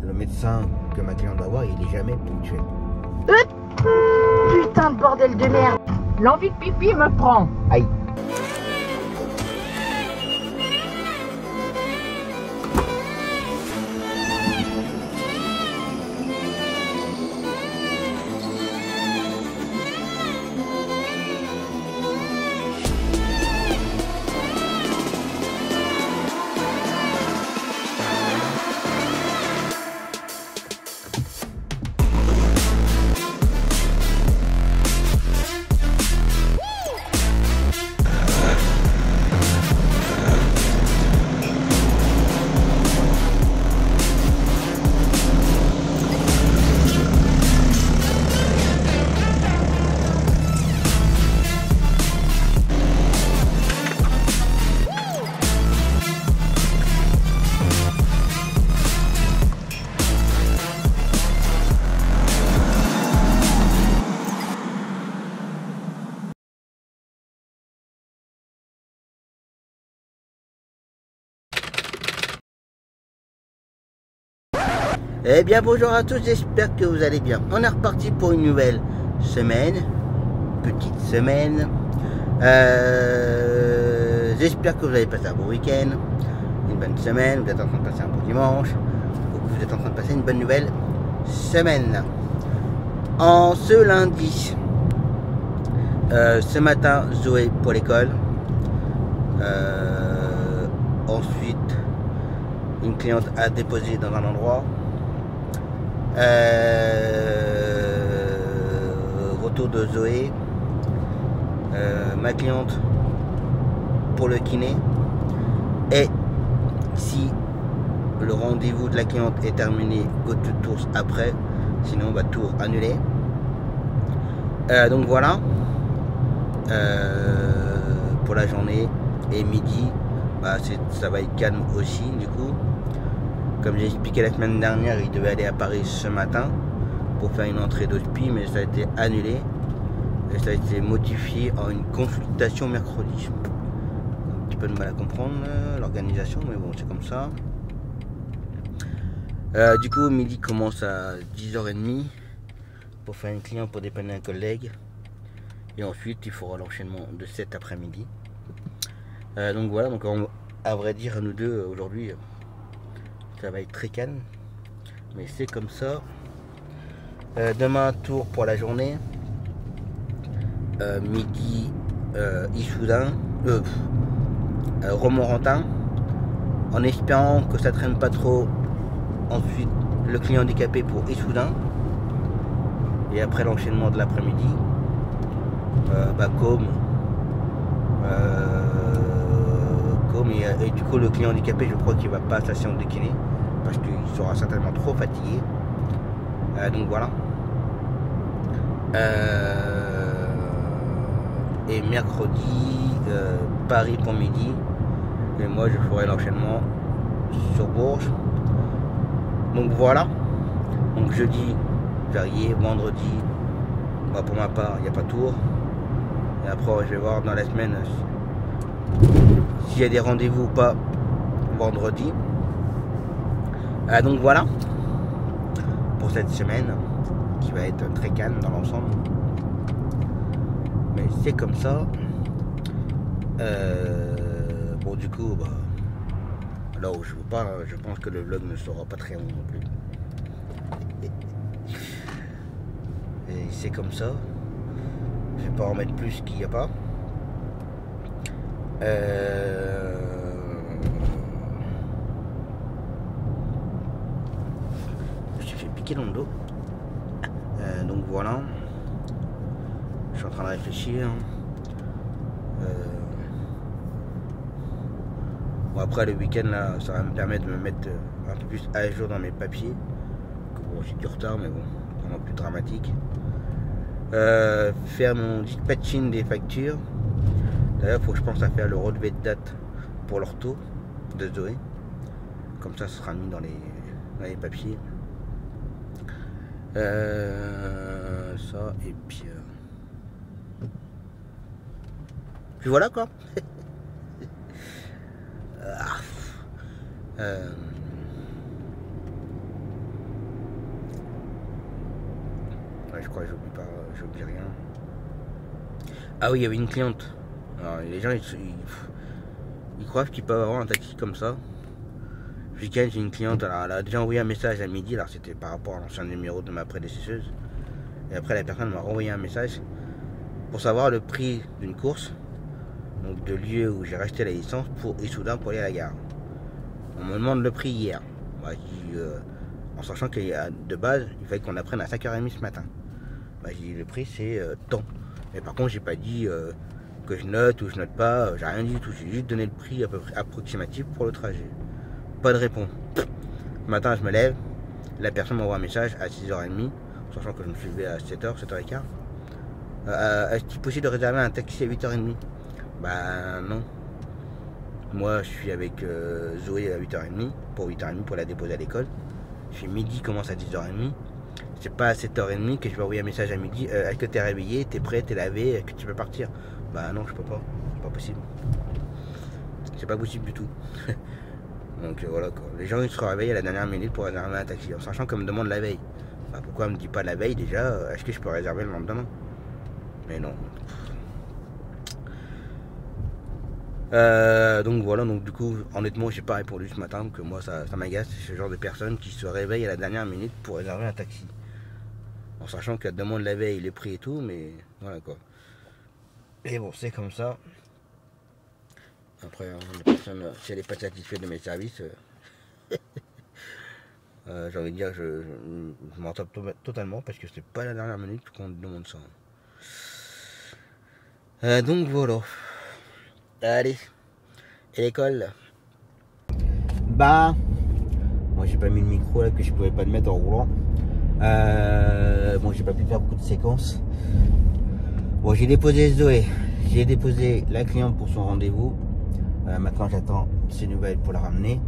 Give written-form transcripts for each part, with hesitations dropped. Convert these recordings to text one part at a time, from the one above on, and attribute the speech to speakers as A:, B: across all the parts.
A: le médecin que ma cliente va voir, il est jamais ponctuel.
B: Putain de bordel de merde. L'envie de pipi me prend.
A: Aïe. Eh bien bonjour à tous, j'espère que vous allez bien. On est reparti pour une nouvelle semaine, petite semaine. J'espère que vous avez passé un bon week-end, une bonne semaine, vous êtes en train de passer un bon dimanche, ou que vous êtes en train de passer une bonne nouvelle semaine. En ce lundi, ce matin, Zoé pour l'école. Ensuite, une cliente a déposé dans un endroit. Retour de Zoé, ma cliente pour le kiné, et si le rendez-vous de la cliente est terminé, go to tours après, sinon va tour annulé. Donc voilà pour la journée. Et midi, bah, ça va être calme aussi du coup. Comme j'ai expliqué la semaine dernière, il devait aller à Paris ce matin pour faire une entrée d'hospi, mais ça a été annulé et ça a été modifié en une consultation mercredi. Un petit peu de mal à comprendre l'organisation, mais bon, c'est comme ça. Du coup, midi commence à 10h30 pour faire une cliente pour dépanner un collègue, et ensuite il faudra l'enchaînement de cet après-midi. Donc voilà, donc à vrai dire, à nous deux aujourd'hui, ça va être très calme, mais c'est comme ça. Demain, tour pour la journée. Midi, Issoudun, Romorantin, en espérant que ça traîne pas trop. Ensuite, le client handicapé pour Issoudun, et après l'enchaînement de l'après-midi, Côme. Et du coup, le client handicapé, je crois qu'il va pas à la station de kiné parce qu'il sera certainement trop fatigué. Donc voilà. Et mercredi, Paris pour midi. Et moi, je ferai l'enchaînement sur Bourges. Donc voilà. Donc jeudi, férié, vendredi, bah, pour ma part, il n'y a pas de tour. Et après, je vais voir dans la semaine s'il y a des rendez-vous ou pas vendredi. Donc voilà pour cette semaine qui va être très calme dans l'ensemble, mais c'est comme ça. Bon, du coup, bah, là où je vous parle, je pense que le vlog ne sera pas très long non plus, et c'est comme ça. Je vais pas en mettre plus qu'il n'y a pas. Je me suis fait piquer dans le dos. Donc voilà. Je suis en train de réfléchir. Bon, après le week-end là, ça va me permettre de me mettre un peu plus à jour dans mes papiers. Bon, j'ai du retard, mais bon, vraiment plus dramatique. Faire mon dispatching des factures. D'ailleurs, il faut que je pense à faire le relevé de date pour l'ortho de Zoé. Comme ça, ce sera mis dans les papiers. Ça, et puis voilà quoi. Ouais, je crois que j'oublie rien. Ah oui, il y avait une cliente. Alors, les gens, ils croient qu'ils peuvent avoir un taxi comme ça. Ce week-end, j'ai une cliente, alors elle a déjà envoyé un message à midi, alors c'était par rapport à l'ancien numéro de ma prédécesseuse. Et après, la personne m'a renvoyé un message pour savoir le prix d'une course, donc de lieu où j'ai racheté la licence pour Issoudun pour aller à la gare. On me demande le prix hier. Bah, en sachant que de base, il fallait qu'on apprenne à 5h30 ce matin. Bah, j'ai dit le prix c'est tant. Mais par contre, j'ai pas dit que je note ou je note pas, j'ai rien dit du tout. J'ai juste donné le prix à peu près approximatif pour le trajet. Pas de réponse. Ce matin, je me lève, la personne m'envoie un message à 6h30, sachant que je me suis levé à 7h, 7h15. Est-il possible de réserver un taxi à 8h30? Bah non. Moi, je suis avec Zoé à 8h30, pour 8h30 pour la déposer à l'école. Je fais midi, commence à 10h30. C'est pas à 7h30 que je vais envoyer un message à midi. Est-ce que t'es réveillé, t'es prêt, t'es lavé, est-ce que tu peux partir? Bah non, je peux pas. C'est pas possible. C'est pas possible du tout. Donc voilà quoi. Les gens ils se réveillent à la dernière minute pour réserver un taxi, en sachant qu'on me demande la veille. Bah, pourquoi on me dit pas la veille déjà? Est-ce que je peux réserver le lendemain? Mais non. Donc voilà, donc du coup, honnêtement, j'ai pas répondu ce matin, que moi ça m'agace, c'est ce genre de personnes qui se réveillent à la dernière minute pour réserver un taxi. En sachant qu'elle demande la veille, les prix et tout, mais voilà quoi. Et bon, c'est comme ça. Après, la personne, si elle n'est pas satisfaite de mes services, j'ai envie de dire, je m'en tape totalement parce que c'est pas la dernière minute qu'on demande ça. Donc voilà. Allez. Et l'école? Bah, moi j'ai pas mis le micro là que je pouvais pas le mettre en roulant. Bon, j'ai pas pu faire beaucoup de séquences. Bon, j'ai déposé Zoé. J'ai déposé la cliente pour son rendez-vous. Maintenant j'attends ses nouvelles pour la ramener.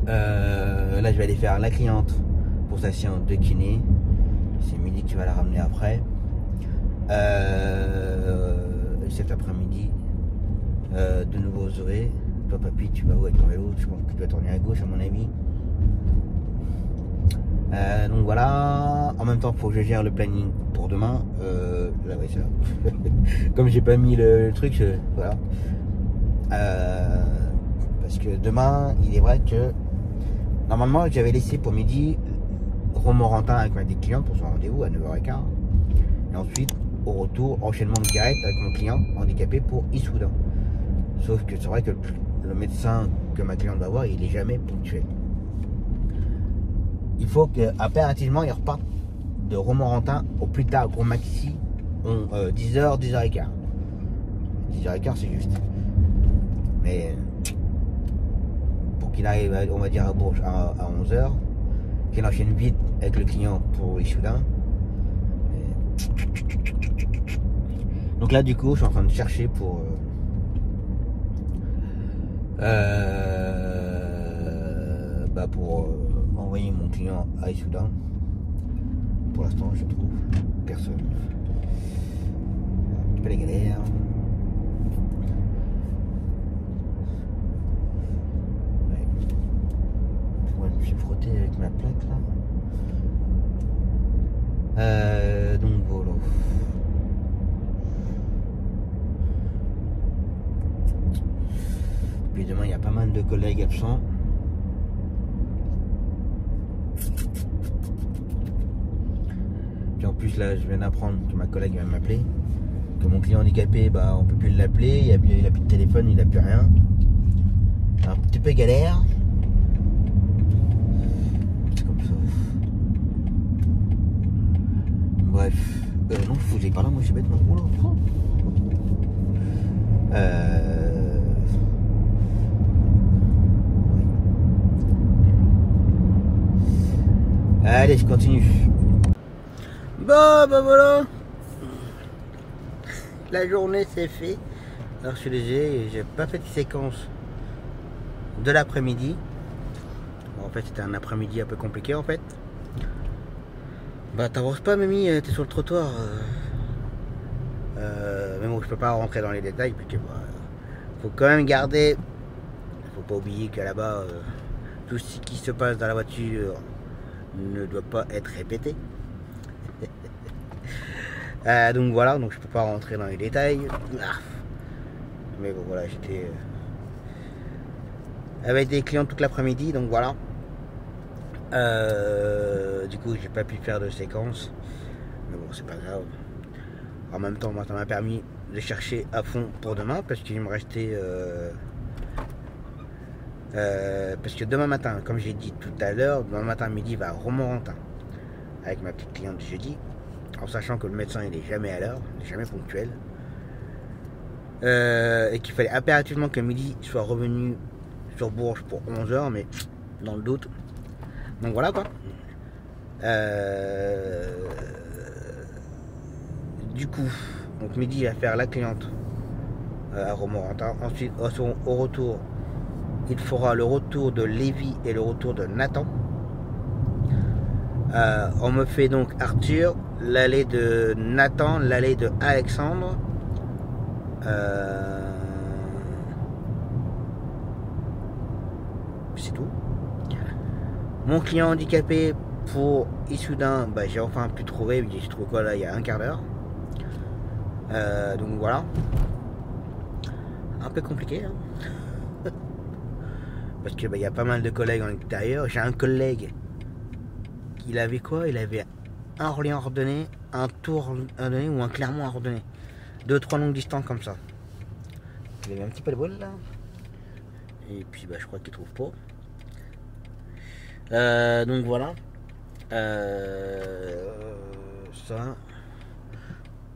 A: Là je vais aller faire la cliente pour sa séance de kiné. C'est midi qui va la ramener après. Cet après-midi, de nouveau Zoé. Toi papy, tu vas où avec ton vélo? Je pense que tu dois tourner à gauche à mon avis. Donc voilà, en même temps il faut que je gère le planning pour demain. Là ouais ça. Comme j'ai pas mis le truc, voilà. Parce que demain, il est vrai que normalement j'avais laissé pour midi Romorantin avec ma cliente pour son rendez-vous à 9h15. Et ensuite, au retour, enchaînement direct avec mon client handicapé pour Issoudun. Sauf que c'est vrai que le médecin que ma cliente va voir, il est jamais ponctuel. Il faut qu'impérativement il reparte de Romorantin au plus tard, gros maxi, 10h, 10h15. 10h15 c'est juste. Mais pour qu'il arrive, on va dire à Bourges à 11h, qu'il enchaîne vite avec le client pour Issoudun. Donc là du coup je suis en train de chercher pour envoyer mon client à Issoudun. Pour l'instant je trouve personne. Un petit peu la galère. Je me suis frotté avec ma plaque là. Donc voilà. Puis demain il y a pas mal de collègues absents. Puis en plus là je viens d'apprendre que ma collègue va m'appeler. Que mon client handicapé, bah on peut plus l'appeler, il a plus de téléphone, il a plus rien. Un petit peu galère. Bref, non, je vous ai pas là, moi je vais bête, non. Allez, je continue. Bah voilà. La journée c'est fait. Alors je suis léger, j'ai pas fait de séquence de l'après-midi. Bon, en fait c'était un après-midi un peu compliqué en fait. Bah t'avances pas Mimi, t'es sur le trottoir. Mais bon je peux pas rentrer dans les détails puisque bah, faut quand même garder. Faut pas oublier qu'à là-bas tout ce qui se passe dans la voiture ne doit pas être répété. Donc voilà, donc je peux pas rentrer dans les détails. Mais bon voilà, j'étais avec des clients toute l'après-midi, donc voilà. Du coup j'ai pas pu faire de séquence. Mais bon c'est pas grave. En même temps moi ça m'a permis de chercher à fond pour demain parce qu'il me restait parce que demain matin, comme j'ai dit tout à l'heure, demain matin midi va à Romorantin avec ma petite cliente du jeudi, en sachant que le médecin il est jamais à l'heure, il est jamais ponctuel, et qu'il fallait impérativement que midi soit revenu sur Bourges pour 11h, mais dans le doute. Donc voilà quoi. Du coup, donc midi à faire la cliente à Romorantin. Ensuite au retour, il fera le retour de Lévi et le retour de Nathan. On me fait donc Arthur, l'allée de Nathan, l'allée de Alexandre. C'est tout. Mon client handicapé pour Issoudun, bah, j'ai enfin pu trouver. J'ai trouvé quoi là il y a un quart d'heure. Donc voilà. Un peu compliqué. Hein. Parce que bah, y a pas mal de collègues en extérieur. J'ai un collègue. Il avait quoi? Il avait un Orléans-Ardennais, un Tours Ardennais ou un Clermont-Ardennais. 2-3 longues distances comme ça. Il avait un petit peu de bol là. Et puis bah je crois qu'il trouve pas. Donc voilà. Ça.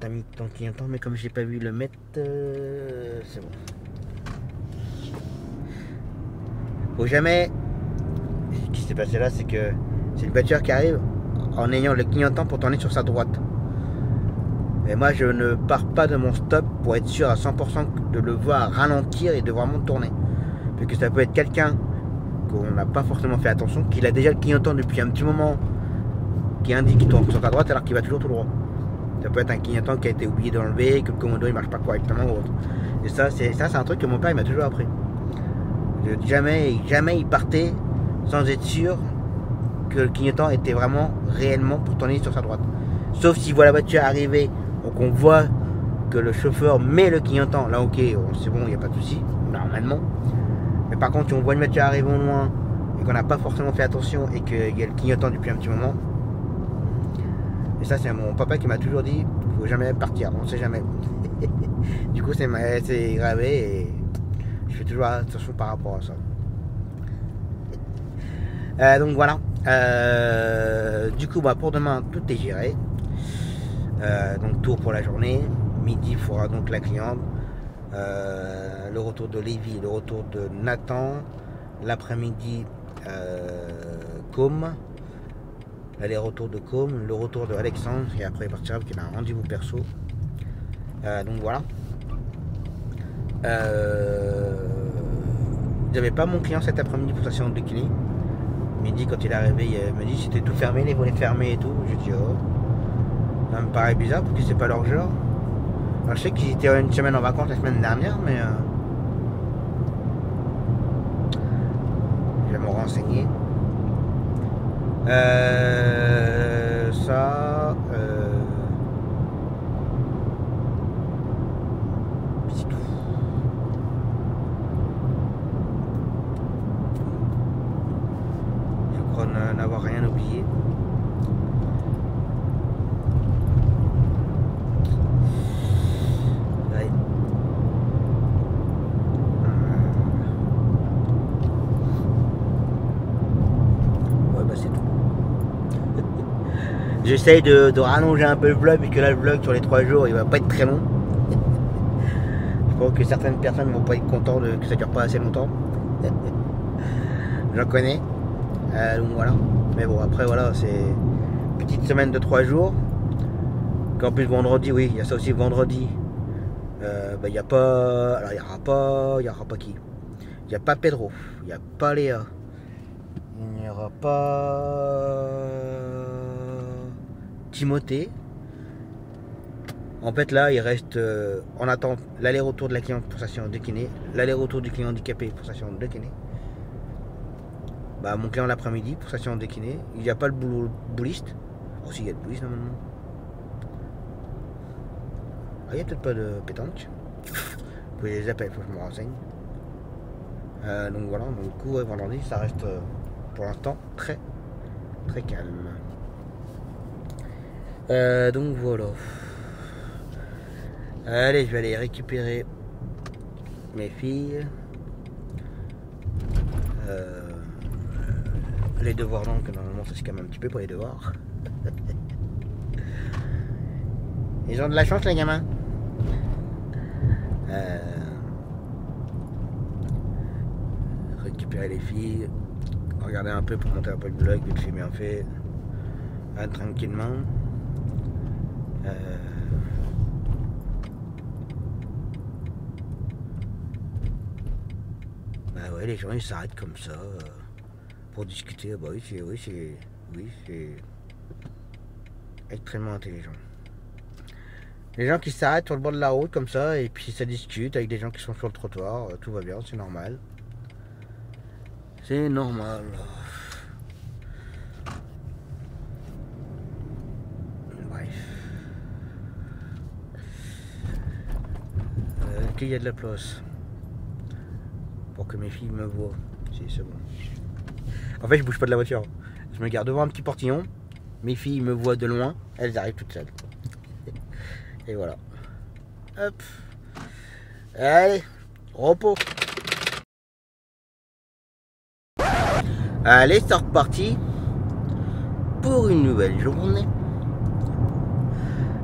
A: T'as mis tant qu'il y a un temps, mais comme j'ai pas vu le mettre, c'est bon. Faut jamais. Ce qui s'est passé là, c'est que c'est une voiture qui arrive en ayant le clignotant pour tourner sur sa droite. Et moi, je ne pars pas de mon stop pour être sûr à 100% de le voir ralentir et de vraiment tourner. Parce que ça peut être quelqu'un qu'on n'a pas forcément fait attention, qu'il a déjà le clignotant depuis un petit moment, qui indique qu'il tourne sur sa droite alors qu'il va toujours tout droit. Ça peut être un clignotant qui a été oublié d'enlever, que le commodo il marche pas correctement ou autre. Et ça, c'est un truc que mon père il m'a toujours appris. Jamais il partait sans être sûr que le clignotant était vraiment réellement pour tourner sur sa droite. Sauf s'il voit la voiture arriver, donc on voit que le chauffeur met le clignotant, là ok, c'est bon, il n'y a pas de souci, normalement. Mais par contre, si on voit une voiture arriver au loin et qu'on n'a pas forcément fait attention et qu'il y a le clignotant depuis un petit moment, et ça c'est mon papa qui m'a toujours dit, faut jamais partir, on sait jamais. Du coup c'est gravé et je fais toujours attention par rapport à ça. Donc voilà. Du coup bah, pour demain tout est géré. Donc tour pour la journée. Midi il faudra donc la cliente. Le retour de Lévi, le retour de Nathan. L'après-midi Com. L'aller-retour de Com, le retour de Alexandre et après il partira parce qu'il a un rendez-vous perso. Donc voilà. J'avais pas mon client cet après-midi pour sa séance de kiné. Midi quand il est arrivé, il m'a dit c'était tout fermé, les volets fermés et tout. J'ai dit oh, ça me paraît bizarre parce que c'est pas leur genre. Alors, je sais qu'ils étaient une semaine en vacances la semaine dernière, mais je vais me renseigner. Ça. C'est tout. Je crois n'avoir rien oublié. Ouais. Ouais, bah c'est tout. J'essaye de rallonger un peu le vlog, puisque là le vlog sur les 3 jours il va pas être très long. Je pense que certaines personnes vont pas être contentes que ça dure pas assez longtemps. J'en connais. Donc voilà. Mais bon après voilà, c'est une petite semaine de 3 jours. Qu'en plus vendredi, oui, il y a ça aussi vendredi. Bah, y a pas. Alors il y aura pas qui? Il n'y a pas Pedro, il n'y a pas Léa. Il n'y aura pas Timothée. En fait là il reste, on attend l'aller-retour de la cliente pour sa séance de kiné, l'aller-retour du client handicapé pour sa séance de kiné. Bah mon client l'après-midi pour sa séance de kiné. Il n'y a pas le bouliste. Oh si, il y a le bouliste normalement. il n'y a peut-être pas de pétanque. Vous pouvez les appeler, il faut que je me renseigne. Donc voilà, donc du coup, ouais, vendredi, ça reste pour l'instant très calme. Donc voilà. Allez, je vais aller récupérer mes filles. Les devoirs donc normalement ça se calme un petit peu pour les devoirs. Ils ont de la chance les gamins. Récupérer les filles, regarder un peu pour monter un peu le vlog vite fait bien fait, tranquillement. Bah ouais, les gens ils s'arrêtent comme ça pour discuter. Bah oui c'est extrêmement intelligent. Les gens qui s'arrêtent sur le bord de la route comme ça et puis ça discute avec des gens qui sont sur le trottoir, tout va bien, c'est normal. C'est normal. Bref. Qu'il y a de la place pour que mes filles me voient. Si, c'est bon. En fait, je bouge pas de la voiture. Je me garde devant un petit portillon. Mes filles me voient de loin. Elles arrivent toutes seules. Et voilà. Hop. Allez, repos. Allez, c'est reparti pour une nouvelle journée.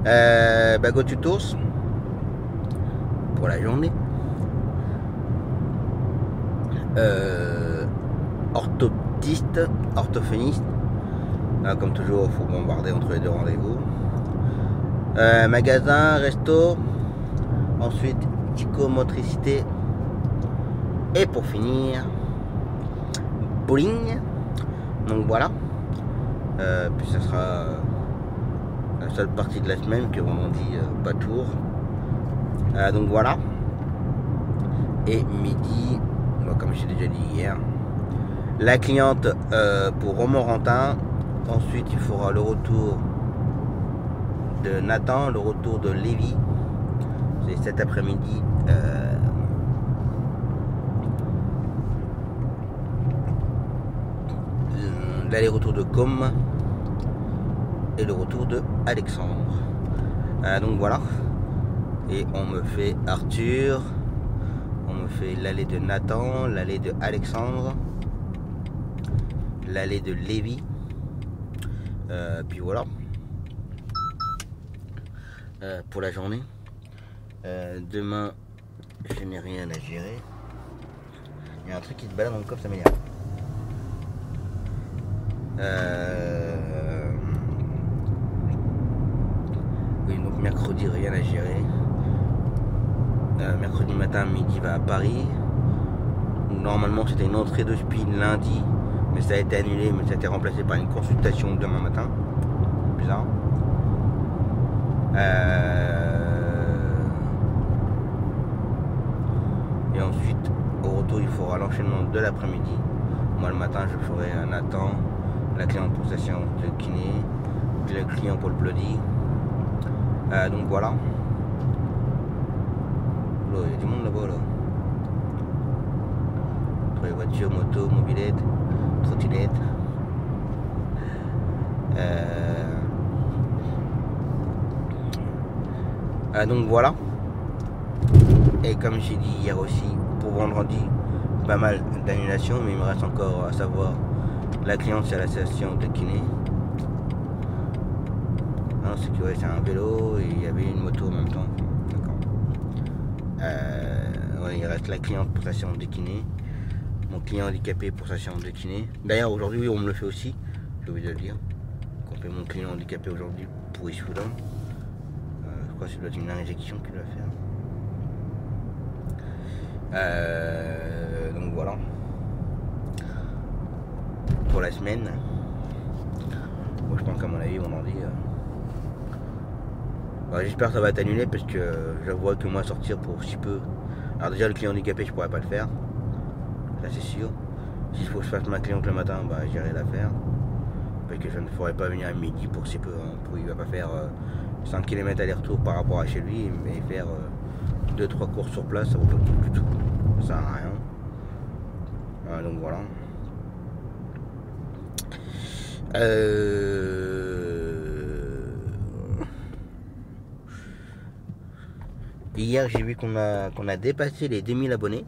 A: Go tutos pour la journée. Orthophoniste. Là, comme toujours, il faut bombarder entre les deux rendez-vous. Magasin, resto. Ensuite, psychomotricité. Et pour finir, bowling. Donc voilà. Puis ça sera la seule partie de la semaine que on dit pas tour. Donc voilà. Et midi, comme j'ai déjà dit hier, la cliente pour Romorantin. Ensuite il faudra le retour de Nathan, le retour de Lévi. C'est cet après-midi. L'aller-retour de Com et le retour de Alexandre. Donc voilà. Et on me fait Arthur, on me fait l'allée de Nathan, l'allée de Alexandre, l'allée de Lévi. Puis voilà. Pour la journée. Demain, je n'ai rien à gérer. Il y a un truc qui se balade dans le coffre, ça m'énerve. Oui, donc mercredi, rien à gérer. Mercredi matin, midi, va à Paris. Normalement, c'était une entrée de spin lundi, mais ça a été annulé, mais ça a été remplacé par une consultation demain matin. Bizarre. Et ensuite, au retour, il faudra l'enchaînement de l'après-midi. Moi, le matin, je ferai un Nathan, la cliente pour sa séance de kiné, le client pour le bloody. Donc voilà. Là, il y a du monde là-bas, là. Entre les voitures, motos, mobilettes, trottinettes. Donc voilà. Et comme j'ai dit hier aussi, pour vendredi, pas mal d'annulations, mais il me reste encore à savoir la cliente c'est à la station de kiné. Non, c'est que ouais, c'est un vélo et il y avait une moto en même temps. D'accord. Ouais, il reste la cliente pour sa séance de kiné, mon client handicapé pour sa séance de kiné. D'ailleurs aujourd'hui on me le fait aussi, j'ai oublié de le dire, qu'on fait mon client handicapé aujourd'hui pour Issoudun. Je crois que c'est une injection qu'il doit faire. Donc voilà. Pour la semaine. Moi je pense qu'à mon avis on en dit. J'espère que ça va être annulé parce que je vois que moi sortir pour si peu. Alors déjà le client handicapé je pourrais pas le faire. Ça c'est sûr. S'il faut que je fasse ma cliente le matin, j'irai la faire. Parce que je ne ferai pas venir à midi pour si peu. Hein. Il va pas faire 100 km aller-retour par rapport à chez lui, et faire 2-3 courses sur place, ça vaut pas le coup du tout. Ça sert à rien. Donc voilà. Hier j'ai vu qu'on a dépassé les 2000 abonnés.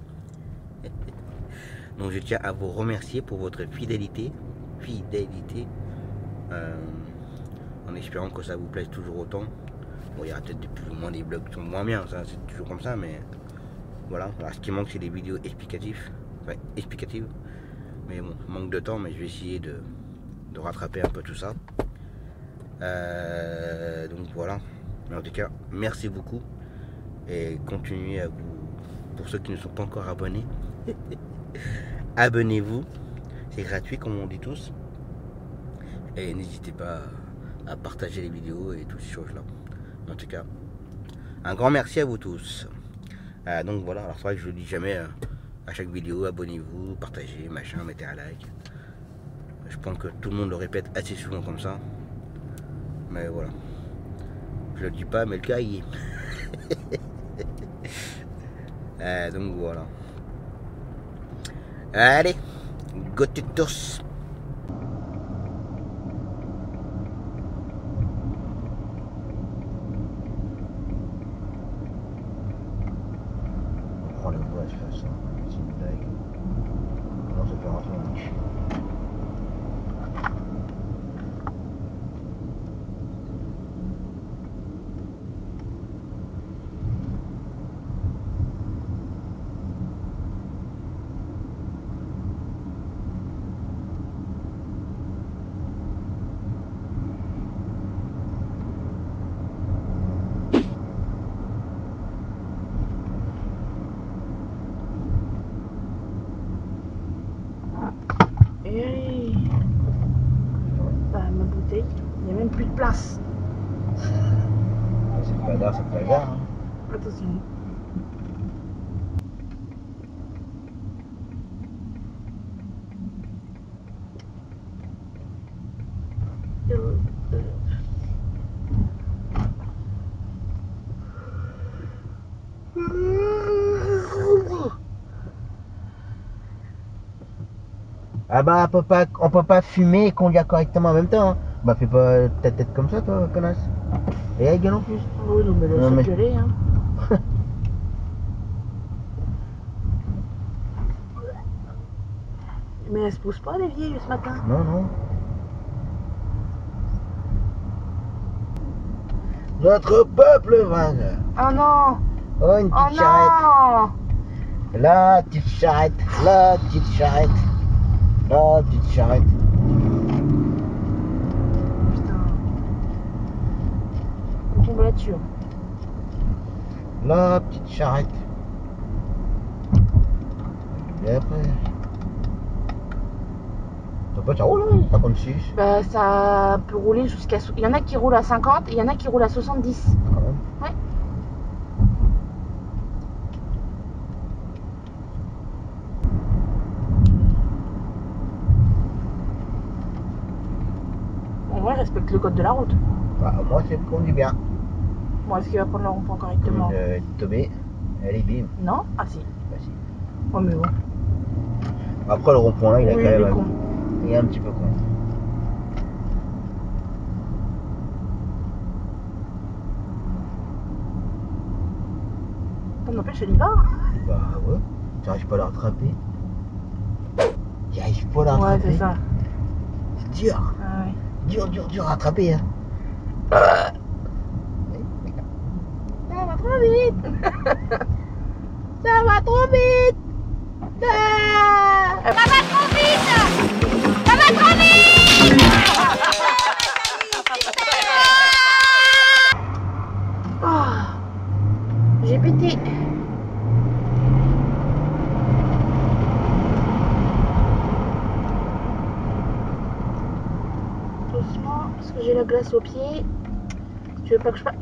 A: Donc je tiens à vous remercier pour votre fidélité. En espérant que ça vous plaise toujours autant. Bon, il y aura peut-être plus ou moins des vlogs qui sont moins bien, ça c'est toujours comme ça, mais voilà. Alors, ce qui manque c'est des vidéos explicatives. Mais bon, manque de temps, mais je vais essayer de rattraper un peu tout ça. Donc voilà. Mais en tout cas, merci beaucoup. Et continuez à vous, pour ceux qui ne sont pas encore abonnés, abonnez-vous, c'est gratuit comme on dit tous. Et n'hésitez pas à partager les vidéos et toutes ces choses là. En tout cas, un grand merci à vous tous. Donc voilà, alors c'est vrai que je le dis jamais à chaque vidéo, abonnez-vous, partagez, machin, mettez un like. Je pense que tout le monde le répète assez souvent comme ça. Mais voilà. Je le dis pas, mais le cas y est. Donc voilà. Allez, go to tous. On prend la voie de toute façon, c'est une blague. Comment ça fait rentrer dans le chien?
B: Ma bouteille, il n'y a même plus de place.
A: C'est pas grave, c'est pas grave.
B: Attention.
A: Ah bah on peut pas fumer et conduire correctement en même temps. Hein. Bah fais pas ta tête comme ça toi, connasse. Et elle gueule en plus.
B: Oui, non mais là c'est gueuler hein. Mais elle se pousse pas les vieilles ce matin.
A: Non, non. Notre peuple vainqueur.
B: Oh non.
A: Oh une petite charrette. La petite charrette. La petite charrette. La petite charrette.
B: Putain. On tombe là-dessus.
A: La petite charrette. Et après. Ça roule, hein, 56.
B: Bah ça peut rouler jusqu'à... Il y en a qui roulent à 50 et il y en a qui roulent à 70.
A: Quand même.
B: Ouais. Bon, moi je respecte le code de la route.
A: Bah, moi c'est conduit bien.
B: Bon, est-ce qu'il va prendre le rond-point correctement?
A: Tomé, elle est bim.
B: Non? Ah si.
A: Bah si.
B: Oh mais bon.
A: Après le rond-point là, il a
B: Oui,
A: quand
B: il est
A: même...
B: con.
A: Il est un petit peu con.
B: N'empêche, elle y va.
A: Bah ouais, tu n'arrives pas à la rattraper. Tu n'arrives pas à la rattraper.
B: Ouais, c'est ça.
A: C'est dur.
B: Ah, ouais.
A: Dur à rattraper. Hein.
B: Ça va trop vite. Ça va trop vite. Ça va trop vite. Ça va trop vite. Oh, j'ai pété. Doucement, parce que j'ai la glace au pied. Tu veux pas que je fasse...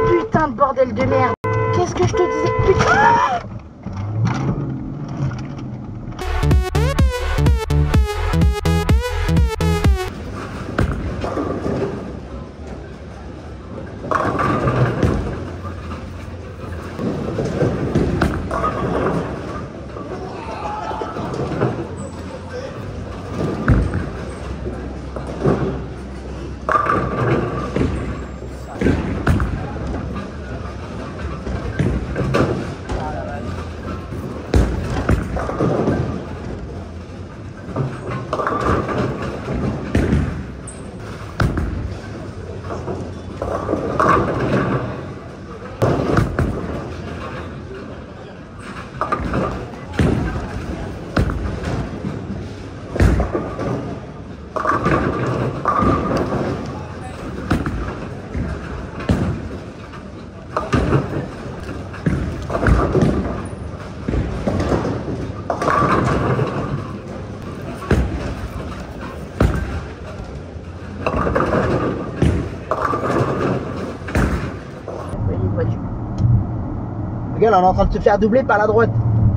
B: Putain de bordel de merde. Qu'est-ce que je te disais? Putain.
A: Regarde, on est en train de se faire doubler par la droite.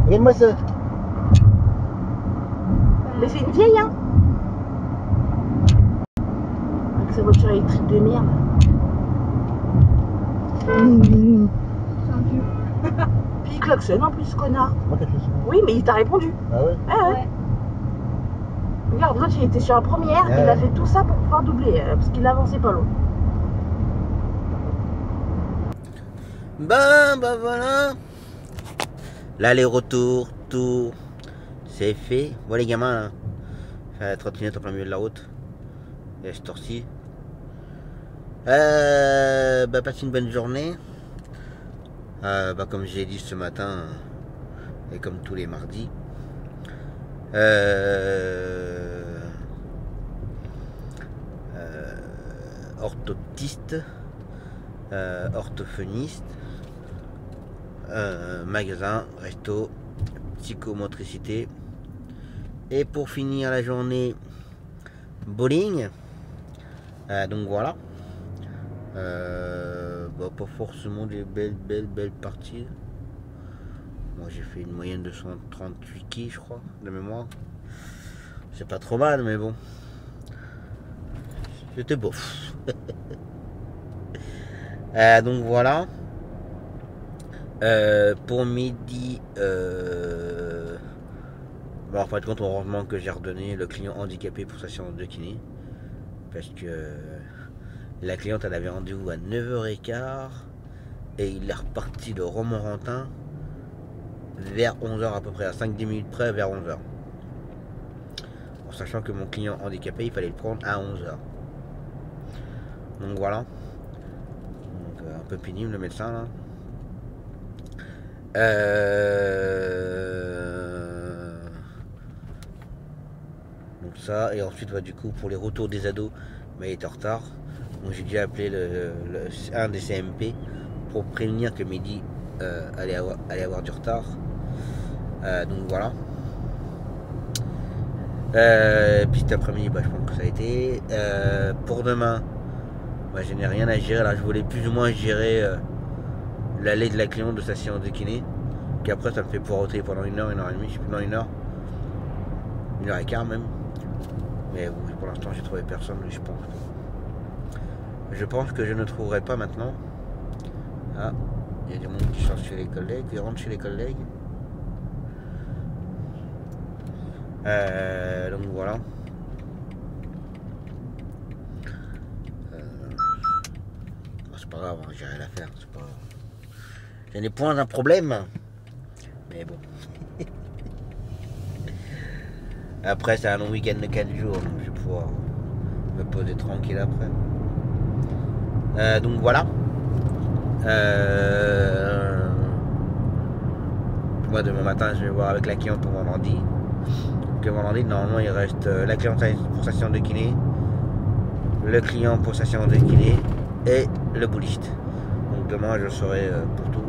A: Regarde-moi ça.
B: Mais c'est une vieille, hein. Avec sa voiture électrique de merde. Puis il klaxonne en plus, connard.
A: Moi, t'as fait ça.
B: Oui, mais il t'a répondu.
A: Ah ouais?
B: Ouais. Regarde, l'autre il était sur la première, il a fait tout ça pour pouvoir doubler, parce qu'il avançait pas l'autre.
A: Bah voilà. L'aller-retour, tout, c'est fait. Bon les gamins, là, faire la trottinette en plein milieu de la route. Et ce torsi. Bah passez une bonne journée. Bah comme j'ai dit ce matin, et comme tous les mardis. Orthoptiste, orthophoniste, magasin, resto, psychomotricité. Et pour finir la journée, bowling. Donc voilà. Bah, pas forcément des belles parties. Moi j'ai fait une moyenne de 138 kills, je crois, de mémoire. C'est pas trop mal, mais bon. C'était beau. Donc voilà. Pour midi, bon, en fin de compte, heureusement que j'ai redonné le client handicapé pour sa séance de kiné. Parce que la cliente, elle avait rendez-vous à 9h15 et il est reparti de Romorantin vers 11h à peu près, à 5-10 minutes près, vers 11h. En sachant que mon client handicapé, il fallait le prendre à 11h. Donc voilà. Donc, un peu pénible le médecin là. Donc ça, et ensuite bah, du coup pour les retours des ados, bah, il est en retard. Donc j'ai déjà appelé un des CMP pour prévenir que Mehdi allait avoir du retard. Donc voilà. Puis cet après-midi, bah, je pense que ça a été. Pour demain, bah, je n'ai rien à gérer. Là, je voulais plus ou moins gérer l'aller de la cliente de sa séance de kiné. Puis après, ça me fait poireauter pendant 1h, 1h30, je sais plus, dans 1h. 1h15 même. Mais bon, pour l'instant, j'ai trouvé personne, je pense. Je pense que je ne trouverai pas maintenant. Ah, il y a du monde qui sort chez les collègues, qui rentre chez les collègues. Donc voilà. C'est pas grave, j'ai rien à faire. C'est pas... Je n'ai point un problème. Mais bon. Après, c'est un long week-end de 4 jours, donc je vais pouvoir me poser tranquille après. Donc voilà. Moi, demain matin, je vais voir avec la cliente pour vendredi. Que vendredi, normalement, il reste la cliente pour sa séance de kiné, le client pour sa séance de kiné et le bouliste. Donc demain, je serai pour tout.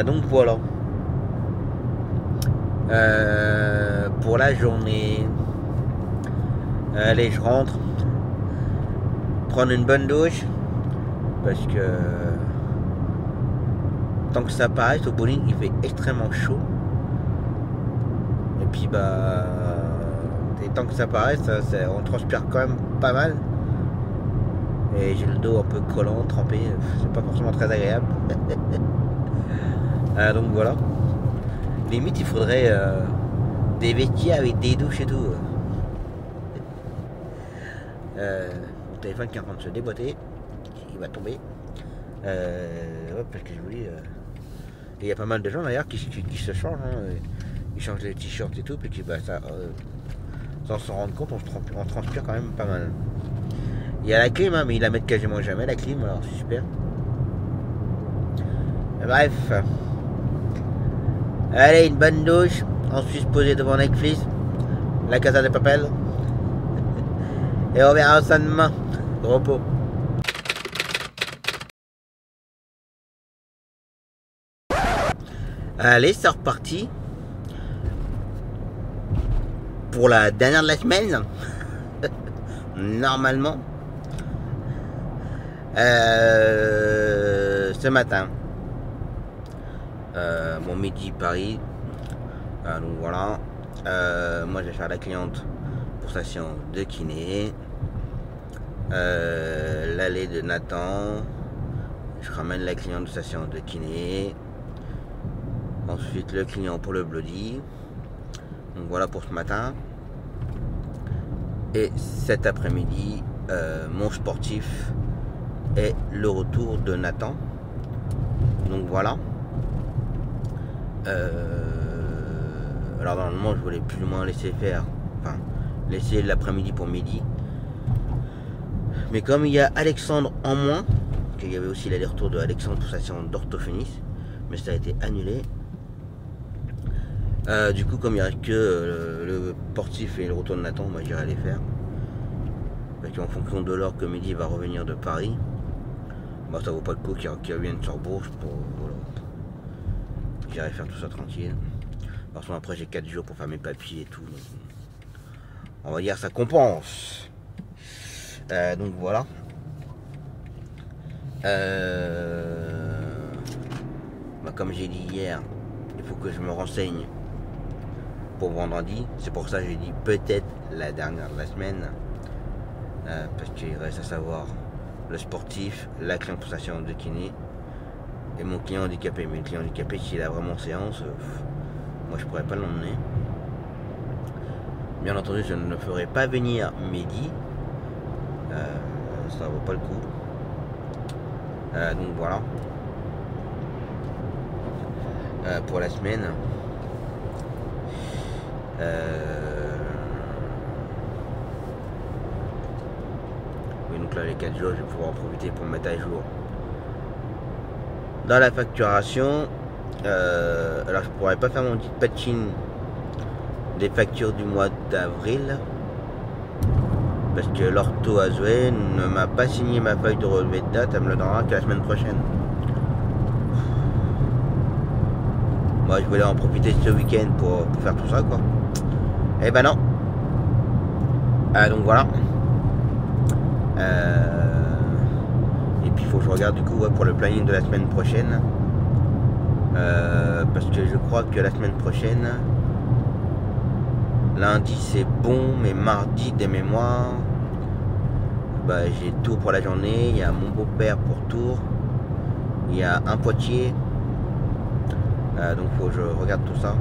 A: Donc voilà. Pour la journée, allez, je rentre, prendre une bonne douche parce que tant que ça passe au bowling, il fait extrêmement chaud. Et puis bah, et tant que ça paraît, on transpire quand même pas mal. Et j'ai le dos un peu collant, trempé, c'est pas forcément très agréable. Donc voilà. Limite, il faudrait des vestiaires avec des douches et tout. Mon téléphone qui est en train de se déboîter, il va tomber. Parce que je vous dis, il y a pas mal de gens d'ailleurs qui se changent. Hein, ils changent les t-shirts et tout, puis bah, ça, sans s'en rendre compte, on transpire quand même pas mal. Il y a la clim, hein, mais ils la mettent quasiment jamais la clim, alors c'est super. Bref. Allez, une bonne douche. Ensuite, poser devant Netflix. La Casa de Papel. Et on verra ça demain. Repos. Allez, c'est reparti. Pour la dernière de la semaine. Normalement. Ce matin. Bon, midi Paris. Donc voilà. Moi je vais faire la cliente pour sa séance de kiné. L'allée de Nathan. Je ramène la cliente de sa séance de kiné. Ensuite le client pour le bloody. Donc voilà pour ce matin. Et cet après-midi, mon sportif est le retour de Nathan. Donc voilà. Alors normalement je voulais plus ou moins laisser faire, enfin laisser l'après-midi pour midi. Mais comme il y a Alexandre en moins, qu'il y avait aussi l'aller-retour de Alexandre pour sa séance d'orthophonie, mais ça a été annulé. Du coup comme il n'y a que le sportif et le retour de Nathan, moi j'irai les faire. Parce qu'en fonction de l'heure que midi va revenir de Paris, bah, ça vaut pas le coup qu'il revienne sur Bourges pour voilà. J'irai faire tout ça tranquille. Parce que après j'ai 4 jours pour faire mes papiers et tout. Donc, on va dire ça compense. Donc voilà. Bah, comme j'ai dit hier, il faut que je me renseigne pour vendredi. C'est pour ça que j'ai dit peut-être la dernière de la semaine. Parce qu'il reste à savoir le sportif, la cliente pour sa séance de kiné et mon client handicapé. Mais le client handicapé, s'il a vraiment séance, moi je pourrais pas l'emmener. Bien entendu, je ne le ferai pas venir midi. Ça vaut pas le coup. Donc voilà. Pour la semaine. Oui, donc là les 4 jours, je vais pouvoir en profiter pour me mettre à jour. Dans la facturation, alors je pourrais pas faire mon dispatching des factures du mois d'avril parce que l'ortho à Zoé ne m'a pas signé ma feuille de relevé de date, elle me le donnera que la semaine prochaine. Moi je voulais en profiter ce week-end pour faire tout ça quoi. Et ben non. Donc voilà. Et puis il faut que je regarde du coup pour le planning de la semaine prochaine. Parce que je crois que la semaine prochaine, lundi c'est bon, mais mardi des mémoires, bah, j'ai Tours pour la journée, il y a mon beau-père pour Tours, il y a un Poitiers, donc faut que je regarde tout ça.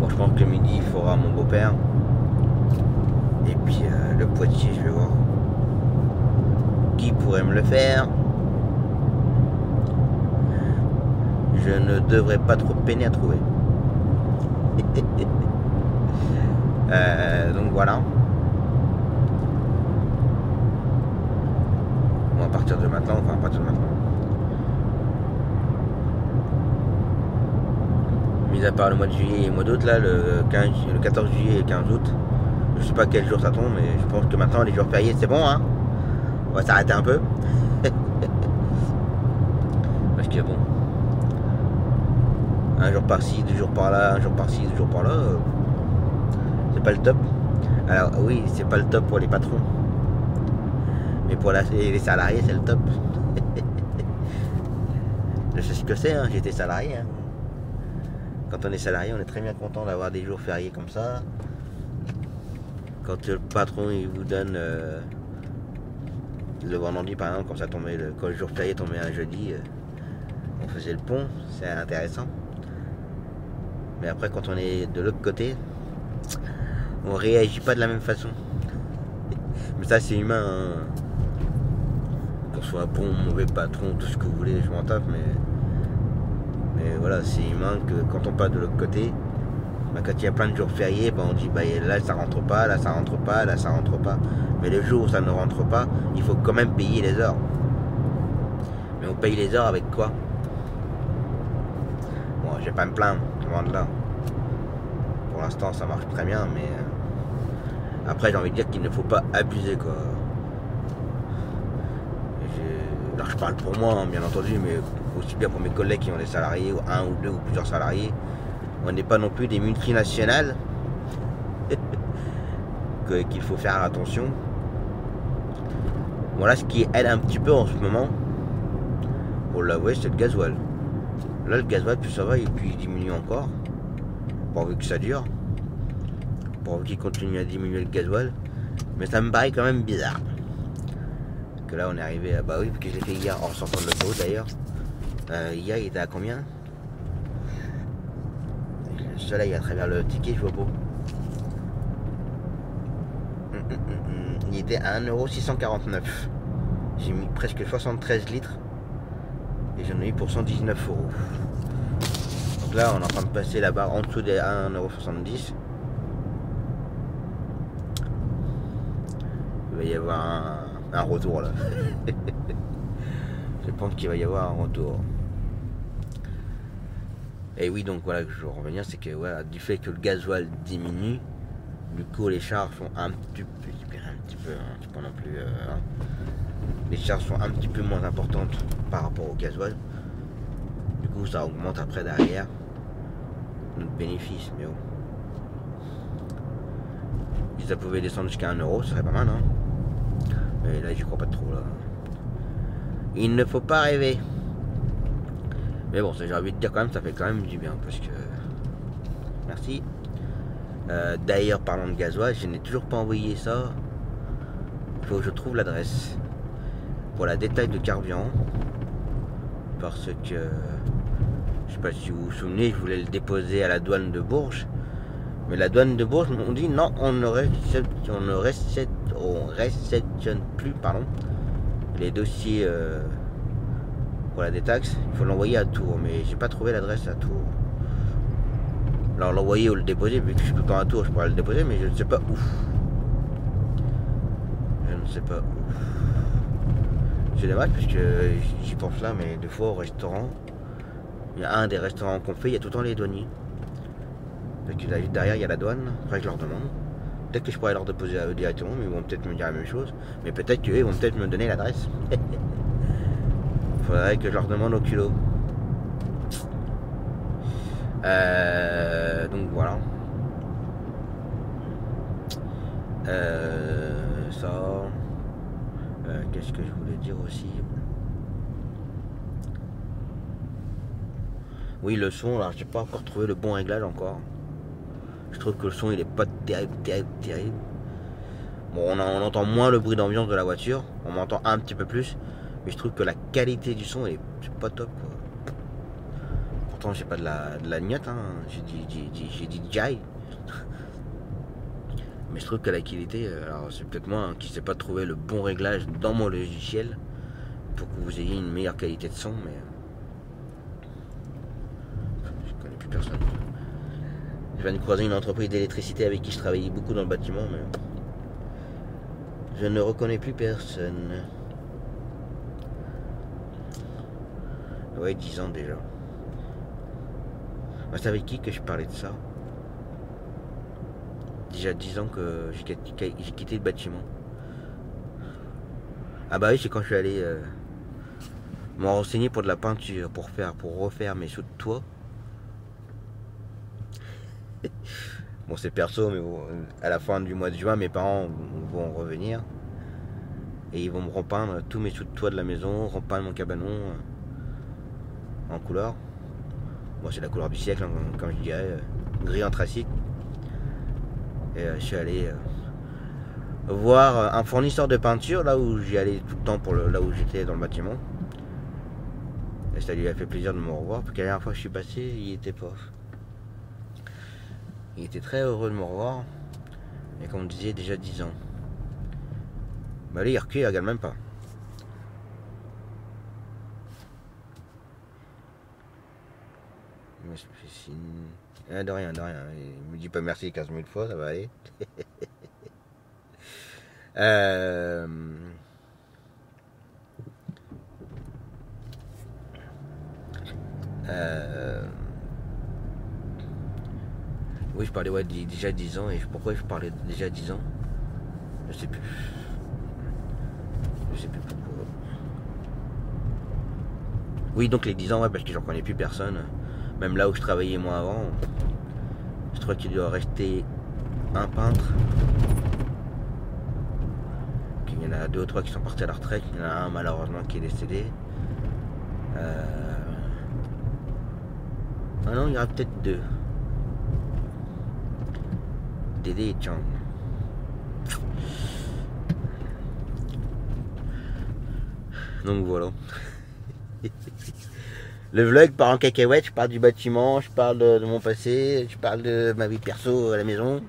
A: Bon, je pense que midi il faudra mon beau-père, et puis le Poitiers je vais voir qui pourrait me le faire. Je ne devrais pas trop peiner à trouver. Donc voilà. Bon, à partir de maintenant, enfin à partir de maintenant. Mis à part le mois de juillet et le mois d'août, là, le 14 juillet et le 15 août, je sais pas quel jour ça tombe, mais je pense que maintenant les jours fériés c'est bon, hein. On va s'arrêter un peu. Parce que bon. Un jour par-ci, 2 jours par-là, un jour par-ci, 2 jours par-là, c'est pas le top. Alors oui, c'est pas le top pour les patrons, mais pour les salariés, c'est le top. Je sais ce que c'est, hein, j'étais salarié. Hein. Quand on est salarié, on est très bien content d'avoir des jours fériés comme ça. Quand le patron il vous donne le vendredi par exemple, quand ça tombait, quand le jour férié tombait un jeudi, on faisait le pont, c'est intéressant. Mais après quand on est de l'autre côté, on réagit pas de la même façon. Mais ça c'est humain, hein. Qu'on soit bon, mauvais patron, tout ce que vous voulez, je m'en tape, mais voilà, c'est humain que quand on passe de l'autre côté, bah, quand il y a plein de jours fériés, bah, on dit bah, là ça rentre pas, là ça rentre pas, là ça rentre pas. Mais le jour où ça ne rentre pas, il faut quand même payer les heures. Mais on paye les heures avec quoi? Bon, je vais pas me plaindre, loin de là. Pour l'instant ça marche très bien, mais Après, j'ai envie de dire qu'il ne faut pas abuser, quoi. Alors, je parle pour moi, hein, bien entendu, mais aussi bien pour mes collègues qui ont des salariés, ou un ou deux ou plusieurs salariés. On n'est pas non plus des multinationales qu'il faut faire attention. Voilà, ce qui aide un petit peu en ce moment, pour l'avouer, c'est le gasoil. Là, le gasoil, plus ça va, et puis il diminue encore. Pourvu que ça dure. Pourvu qu'il continue à diminuer le gasoil. Mais ça me paraît quand même bizarre. Que là, on est arrivé à... Bah oui, parce que je l'ai fait hier en sortant de l'autoroute d'ailleurs. Hier, il était à combien? Le soleil à travers le ticket, je vois beau. Il était à 1,649 €. J'ai mis presque 73 litres. Et j'en ai eu pour 119 €. Donc là, on est en train de passer la barre en dessous des 1,70 €. Il va y avoir un retour là. Je pense qu'il va y avoir un retour. Et oui, donc voilà, je veux revenir, c'est que voilà, du fait que le gasoil diminue, du coup les charges sont un petit peu, pas non plus, les charges sont un petit peu moins importantes par rapport au gasoil. Du coup, ça augmente après derrière notre bénéfice, mais bon. Si ça pouvait descendre jusqu'à 1 €, ce serait pas mal, hein. Mais là, j'y crois pas trop, là. Il ne faut pas rêver. Mais bon, j'ai envie de dire quand même, ça fait quand même du bien, parce que... Merci. D'ailleurs, parlant de gasoil, je n'ai toujours pas envoyé ça. Il faut que je trouve l'adresse pour la détail de carburant. Parce que... Je sais pas si vous vous souvenez, je voulais le déposer à la douane de Bourges. Mais la douane de Bourges m'ont dit non, on ne réceptionne plus, pardon, les dossiers pour la détaxe. Il faut l'envoyer à Tours, mais j'ai pas trouvé l'adresse à Tours. Alors l'envoyer ou le déposer, vu que je suis tout le temps à Tours, je pourrais le déposer, mais je ne sais pas où. Je ne sais pas où. C'est dommage parce que j'y pense là, mais deux fois au restaurant, il y a un des restaurants qu'on fait, il y a tout le temps les douaniers. Donc derrière il y a la douane, après je leur demande. Peut-être que je pourrais leur déposer à eux directement, mais ils vont peut-être me dire la même chose. Mais peut-être qu'eux vont peut-être me donner l'adresse. Il faudrait que je leur demande au culot. Donc voilà. Ça. Qu'est-ce que je voulais dire aussi? Oui, le son, alors j'ai pas encore trouvé le bon réglage encore. Je trouve que le son il est pas terrible. Bon, on entend moins le bruit d'ambiance de la voiture, on m'entend un petit peu plus, mais je trouve que la qualité du son est pas top, quoi. Pourtant j'ai pas de la gniotte, hein. J'ai dit Jai. Mais je trouve que la qualité, alors c'est peut-être moi qui sais pas trouver le bon réglage dans mon logiciel pour que vous ayez une meilleure qualité de son, mais je connais plus personne. Je viens de croiser une entreprise d'électricité avec qui je travaillais beaucoup dans le bâtiment, mais je ne reconnais plus personne. Ouais, 10 ans déjà. C'est avec qui que je parlais de ça? Déjà 10 ans que j'ai quitté le bâtiment. Ah bah oui, c'est quand je suis allé me renseigner pour de la peinture, pour refaire mes sous de toit. Bon, c'est perso, mais bon, à la fin du mois de juin, mes parents vont revenir et ils vont me repeindre tous mes sous de toit de la maison, repeindre mon cabanon en couleur. Bon, c'est la couleur du siècle, hein, comme je dirais, gris anthracite. Et je suis allé voir un fournisseur de peinture là où j'y allais tout le temps pour là où j'étais dans le bâtiment. Et ça lui a fait plaisir de me revoir, parce que la dernière fois que je suis passé, il était pas. Il était très heureux de me revoir. Et comme on disait, déjà 10 ans. Bah là, il recule, il regarde même pas. Il me fait signe. Ah, de rien, de rien. Il me dit pas merci 15 000 fois, ça va aller. Oui, je parlais déjà 10 ans. Et pourquoi je parlais déjà 10 ans? Je sais plus. Je sais plus pourquoi. Oui, donc les 10 ans, ouais, parce que j'en connais plus personne. Même là où je travaillais moi avant, je crois qu'il doit rester un peintre. Il y en a 2 ou 3 qui sont partis à la retraite. Il y en a un malheureusement qui est décédé. Ah non, il y aura peut-être 2. Dédé et Chang. Donc voilà. Le vlog part en cacahuète, je parle du bâtiment, je parle de mon passé, je parle de ma vie perso à la maison.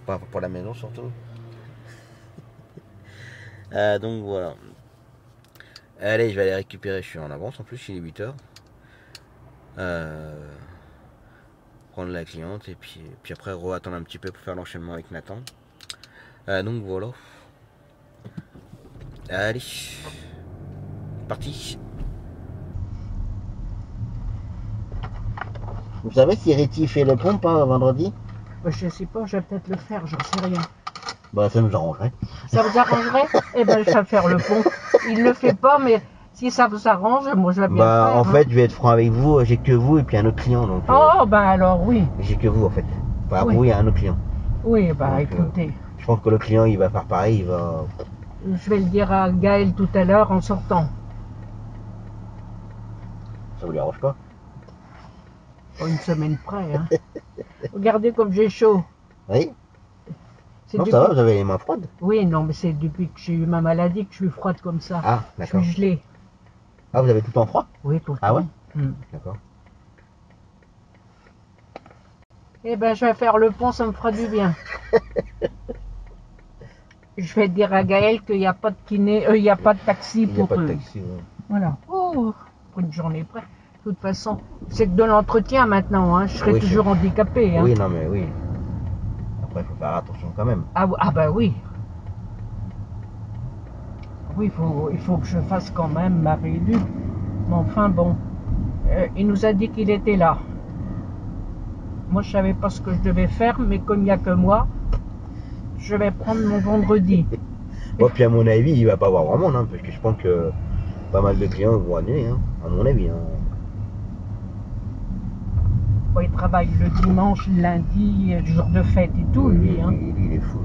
A: Pas pour la maison surtout. Donc voilà. Allez, je vais aller récupérer, je suis en avance en plus, il est 8h. Prendre la cliente et puis après attendre un petit peu pour faire l'enchaînement avec Nathan. Donc voilà. Allez, parti. Vous savez si Réti fait le pompe vendredi?
B: Je sais pas, je vais peut-être le faire, j'en sais rien.
A: Bah ça nous arrangerait.
B: Ça vous arrangerait? Eh ben je vais faire le pont. Il le fait pas, mais si ça vous arrange, moi je vais bien le faire.
A: En fait, je vais être franc avec vous, j'ai que vous et puis un autre client. Donc,
B: oh ben alors oui.
A: J'ai que vous en fait. Enfin,
B: oui.
A: Vous et un autre client.
B: Oui, bah
A: donc,
B: écoutez.
A: Je pense que le client il va faire pareil, il va.
B: Je vais le dire à Gaël tout à l'heure en sortant.
A: Ça vous dérange pas?
B: Une semaine près, hein. Regardez comme j'ai chaud.
A: Oui. Non, ça va, vous avez les mains froides?
B: Oui, non, mais c'est depuis que j'ai eu ma maladie que je suis froide comme ça.
A: Ah, d'accord.
B: Je suis gelée.
A: Ah, vous avez tout le temps froid?
B: Oui, tout le temps.
A: Ah ouais? D'accord.
B: Eh ben, je vais faire le pont, ça me fera du bien. Je vais dire à Gaël qu'il n'y a pas de kiné, il n'y a pas de taxi pour eux.
A: Il n'y a pas de taxi, ouais.
B: Voilà. Oh, pour une journée près. De toute façon, c'est que de l'entretien maintenant, hein. Je serai toujours handicapée. Hein.
A: Oui, non, mais oui. Après, il faut faire attention quand même.
B: Ah bah oui. Oui, il faut que je fasse quand même ma réélu. Mais enfin, bon. Il nous a dit qu'il était là. Moi, je savais pas ce que je devais faire, mais comme il n'y a que moi, je vais prendre mon vendredi.
A: Bon, puis à mon avis, il va pas avoir vraiment, hein, parce que je pense que pas mal de clients vont annuler, hein, à mon avis. Hein.
B: Bon, il travaille le dimanche, le lundi, le jour de fête et tout, lui. Hein.
A: Il est fou.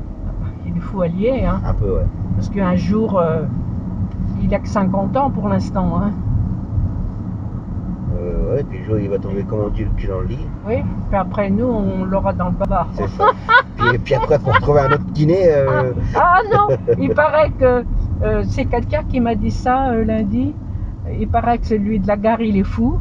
B: Il est fou allié, hein.
A: Un peu, ouais.
B: Parce qu'un jour, il a que 50 ans pour l'instant, hein.
A: Ouais, puis le jour il va tomber comme on dit le cul dans le lit.
B: Oui, puis après nous on l'aura dans le baba.
A: C'est ça. puis après pour trouver un autre kiné.
B: Ah non, il paraît que c'est quelqu'un qui m'a dit ça lundi. Il paraît que celui de la gare il est fou.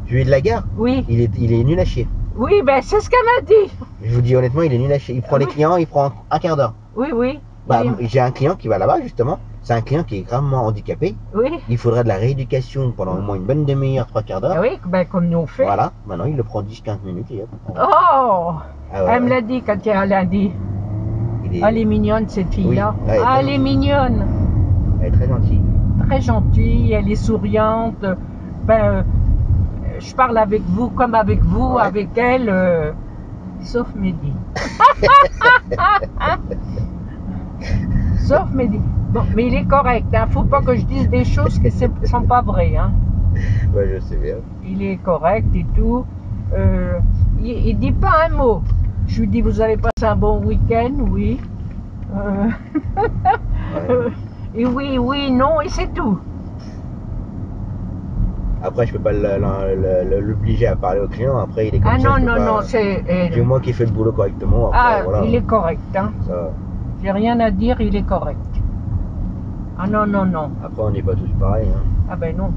A: Celui de la gare?
B: Oui.
A: Il est nul à chier.
B: Oui, ben c'est ce qu'elle m'a dit.
A: Je vous dis honnêtement, il est nul à chier. Il prend les clients, il prend un quart d'heure.
B: Oui, oui.
A: Bah, j'ai un client qui va là-bas justement. C'est un client qui est gravement handicapé.
B: Oui.
A: Il faudrait de la rééducation pendant au moins une bonne demi-heure, 3/4 d'heure.
B: Oui, ben comme nous on fait.
A: Voilà, maintenant il le prend 10-15 minutes et hop.
B: Oh
A: Ah ouais,
B: elle me l'a dit quand elle l'a dit. Elle est mignonne cette fille-là.
A: Oui,
B: elle est mignonne.
A: Elle est très gentille.
B: Très gentille, elle est souriante. Ben, je parle avec vous comme avec vous, ouais. Avec elle, sauf Mehdi. Sauf Mehdi. Bon, mais il est correct, hein. Faut pas que je dise des choses qui ne sont pas vraies. Hein.
A: Ouais, je sais bien. Il
B: est correct et tout. Il dit pas un mot. Je lui dis, vous avez passé un bon week-end? Oui. Ouais. Et oui, non, et c'est tout.
A: Après, je peux pas l'obliger à parler au client. Après, il est comme ça.
B: Non, c'est...
A: Du moins qu'il fait le boulot correctement. Après, voilà.
B: Il est correct, hein. J'ai rien à dire, il est correct. Ah non.
A: Après, on n'est pas tous pareils, hein.
B: Ah ben non.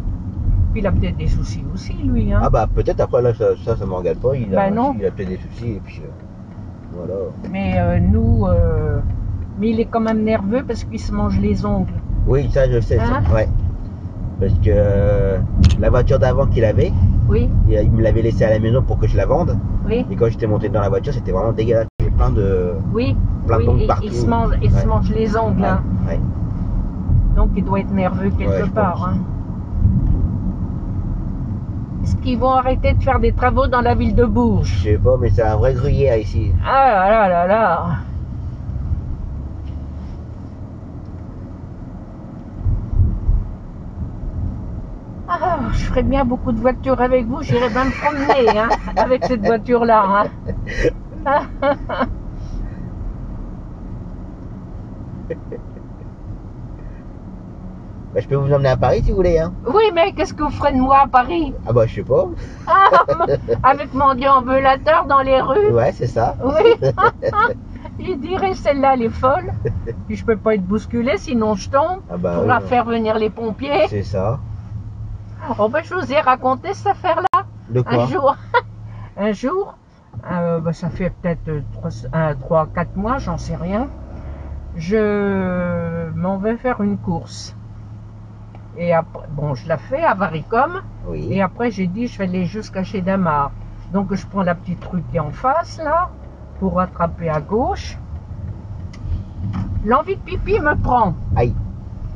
B: Puis il a peut-être des soucis aussi, lui, hein.
A: Ah bah peut-être, après, là, ça me regarde pas. Il a peut-être des soucis, et puis... voilà.
B: Mais nous... mais il est quand même nerveux parce qu'il se mange les ongles.
A: Oui, ça, je sais,
B: hein?
A: Ça. Ouais. Parce que la voiture d'avant qu'il avait,
B: oui.
A: Il me l'avait laissée à la maison pour que je la vende.
B: Oui.
A: Et quand j'étais monté dans la voiture, c'était vraiment dégueulasse. Il y avait plein de...
B: Oui.
A: Plein d'ongles partout.
B: Il se mange les ongles, hein.
A: Ouais.
B: Donc il doit être nerveux quelque part. Hein. Est-ce qu'ils vont arrêter de faire des travaux dans la ville de Bourges?
A: Je sais pas, mais c'est un vrai gruyère ici.
B: Ah là. je ferais bien beaucoup de voitures avec vous, j'irais bien me promener hein, avec cette voiture-là. Hein.
A: Bah, je peux vous emmener à Paris si vous voulez. Hein.
B: Oui, mais qu'est-ce que vous ferez de moi à Paris?
A: Ah bah je sais pas.
B: Avec mon déambulateur dans les rues?
A: Ouais, c'est ça.
B: Oui. Il dirait celle-là elle est folle. Puis je peux pas être bousculé sinon je tombe.
A: Ah bah,
B: Faudra
A: oui,
B: faire venir les pompiers.
A: c'est ça.
B: Oh ben je vous ai raconté cette affaire-là.
A: De quoi?
B: Un jour, ben, ça fait peut-être 3-4 mois, j'en sais rien. Je m'en vais faire une course. Et après, bon, je la fais à Varicom.
A: Oui.
B: Et après, j'ai dit, je vais aller jusqu'à chez Damar. Donc, je prends la petite rue qui est en face, là, pour rattraper à gauche. L'envie de pipi me prend.
A: Aïe.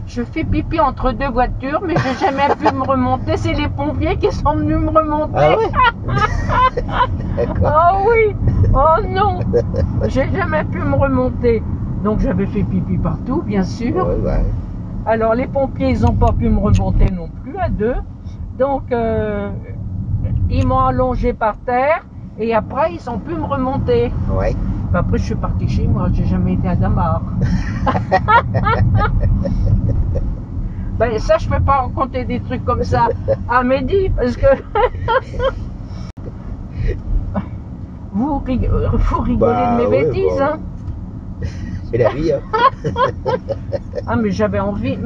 B: Je fais pipi entre deux voitures, mais je n'ai jamais pu me remonter. C'est les pompiers qui sont venus me remonter.
A: Ah ouais.
B: Oh oui. Oh non. J'ai jamais pu me remonter. Donc, j'avais fait pipi partout, bien sûr.
A: Ouais, ouais.
B: Alors les pompiers, ils n'ont pas pu me remonter non plus à deux. Donc ils m'ont allongé par terre et après ils ont pu me remonter.
A: Ouais.
B: Puis après je suis partie chez moi, j'ai jamais été à Damar. Ben ça je peux pas raconter des trucs comme ça à Mehdi parce que vous rigolez de mes bêtises.
A: Bon.
B: Hein.
A: C'est la vie. Hein.
B: Ah mais j'avais envie,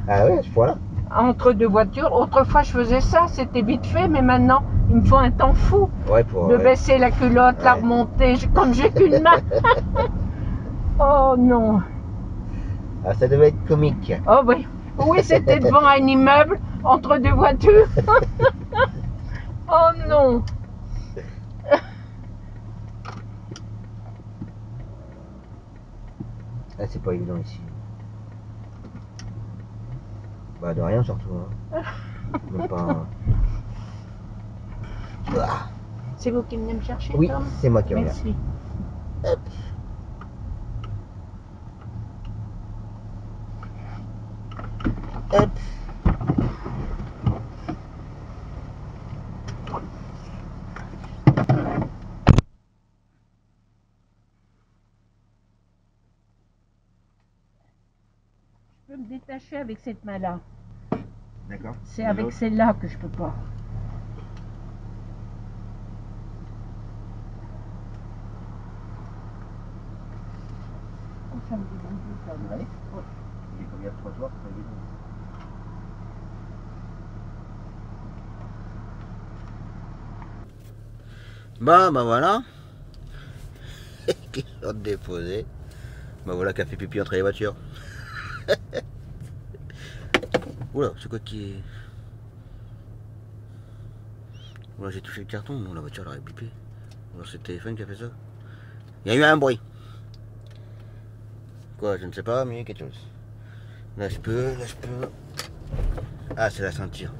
A: Ah ouais, à ce point-là.
B: entre deux voitures. Autrefois je faisais ça, c'était vite fait, mais maintenant il me faut un temps fou
A: Ouais, pour.
B: de baisser la culotte, la remonter, comme j'ai qu'une main. Oh non.
A: Ah, ça devait être comique.
B: Oh oui, oui c'était devant un immeuble entre deux voitures. Oh non.
A: Ah, c'est pas évident ici. Bah, de rien surtout. Hein. Même pas. Ah.
B: C'est vous qui venez me chercher,
A: Oui,
B: Tom?
A: c'est moi qui reviens.
B: Merci.
A: Hop. Hop.
B: Je peux me détacher avec cette main-là.
A: D'accord.
B: C'est avec celle-là que je peux pas. Oh, ça me dérange ça.
A: Ouais. Il y a combien de trottoirs? Bah voilà. Client déposé. Bah voilà qui a fait pipi entre les voitures. Oula, c'est quoi qui est. Oula, j'ai touché le carton, non, la voiture elle aurait bipé. Alors c'est le téléphone qui a fait ça. Il y a eu un bruit. Quoi, je ne sais pas, mais il y a quelque chose. Là je peux. Ah, c'est la ceinture.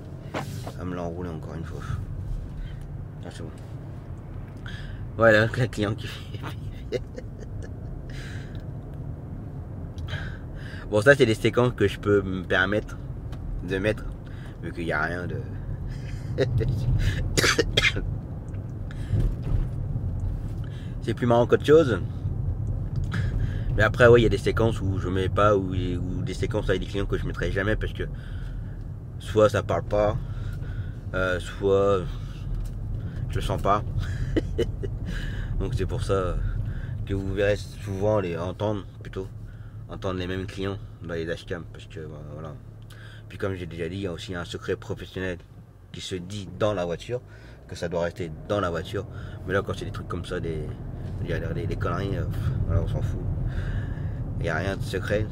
A: Elle me l'a enroulé encore une fois. Ah, c'est bon. Voilà, la client qui fait. Bon, ça c'est des séquences que je peux me permettre de mettre, vu qu'il n'y a rien de. C'est plus marrant qu'autre chose. Mais après, ouais, il y a des séquences où je mets pas, ou des séquences avec des clients que je mettrai jamais parce que soit ça parle pas, soit je le sens pas. Donc c'est pour ça que vous verrez souvent entendre les mêmes clients dans les dashcams parce que voilà. Puis comme j'ai déjà dit, il y a aussi un secret professionnel qui se dit dans la voiture, que ça doit rester dans la voiture. Mais là quand c'est des trucs comme ça, des conneries, voilà, on s'en fout. Il n'y a rien de secret.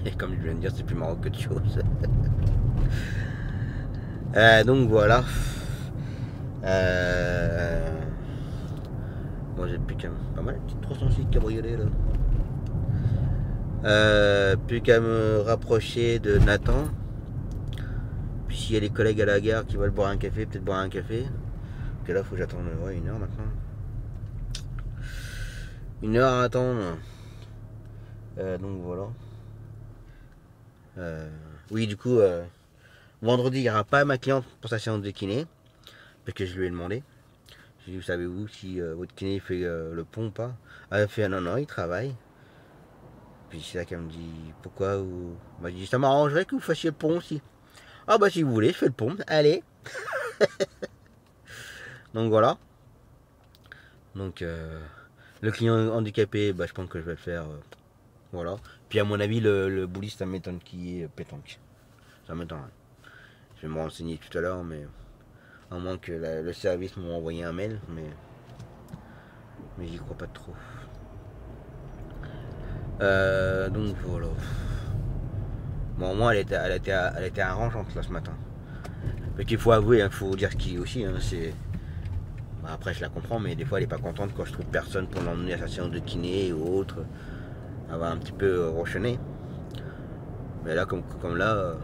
A: Et comme je viens de dire, c'est plus marrant que de choses. Donc voilà. Moi j'ai plus qu'à pas mal, petite 306 cabriolet là. Plus qu'à me rapprocher de Nathan. Puis s'il y a des collègues à la gare qui veulent boire un café, peut-être boire un café. Donc là faut que j'attende 1 heure maintenant. 1 heure à attendre. Donc voilà. Oui, du coup, vendredi, il n'y aura pas ma cliente pour sa séance de kiné, parce que je lui ai demandé. J'ai dit, vous savez-vous si votre kiné fait le pont ou pas? Elle a fait, non, non, il travaille. Puis c'est là qu'elle me dit, pourquoi vous... Bah, je dis, ça m'arrangerait que vous fassiez le pont aussi. Ah bah si vous voulez, je fais le pont, allez. Donc voilà. Donc le client handicapé, bah, je pense que je vais le faire. Voilà. Puis à mon avis, le bouliste, ça m'étonne qu'il y ait pétanque. Ça m'étonne. Je vais me renseigner tout à l'heure, mais à moins que le service m'ait envoyé un mail, mais j'y crois pas trop. Donc voilà. Bon, moi, elle était arrangeante là ce matin. Mais qu'il faut avouer, il faut dire ce qui est aussi. Hein, c'est... Bah, après, je la comprends, mais des fois, elle est pas contente quand je trouve personne pour l'emmener à sa séance de kiné ou autre. Elle va un petit peu rochonner. Mais là, comme là,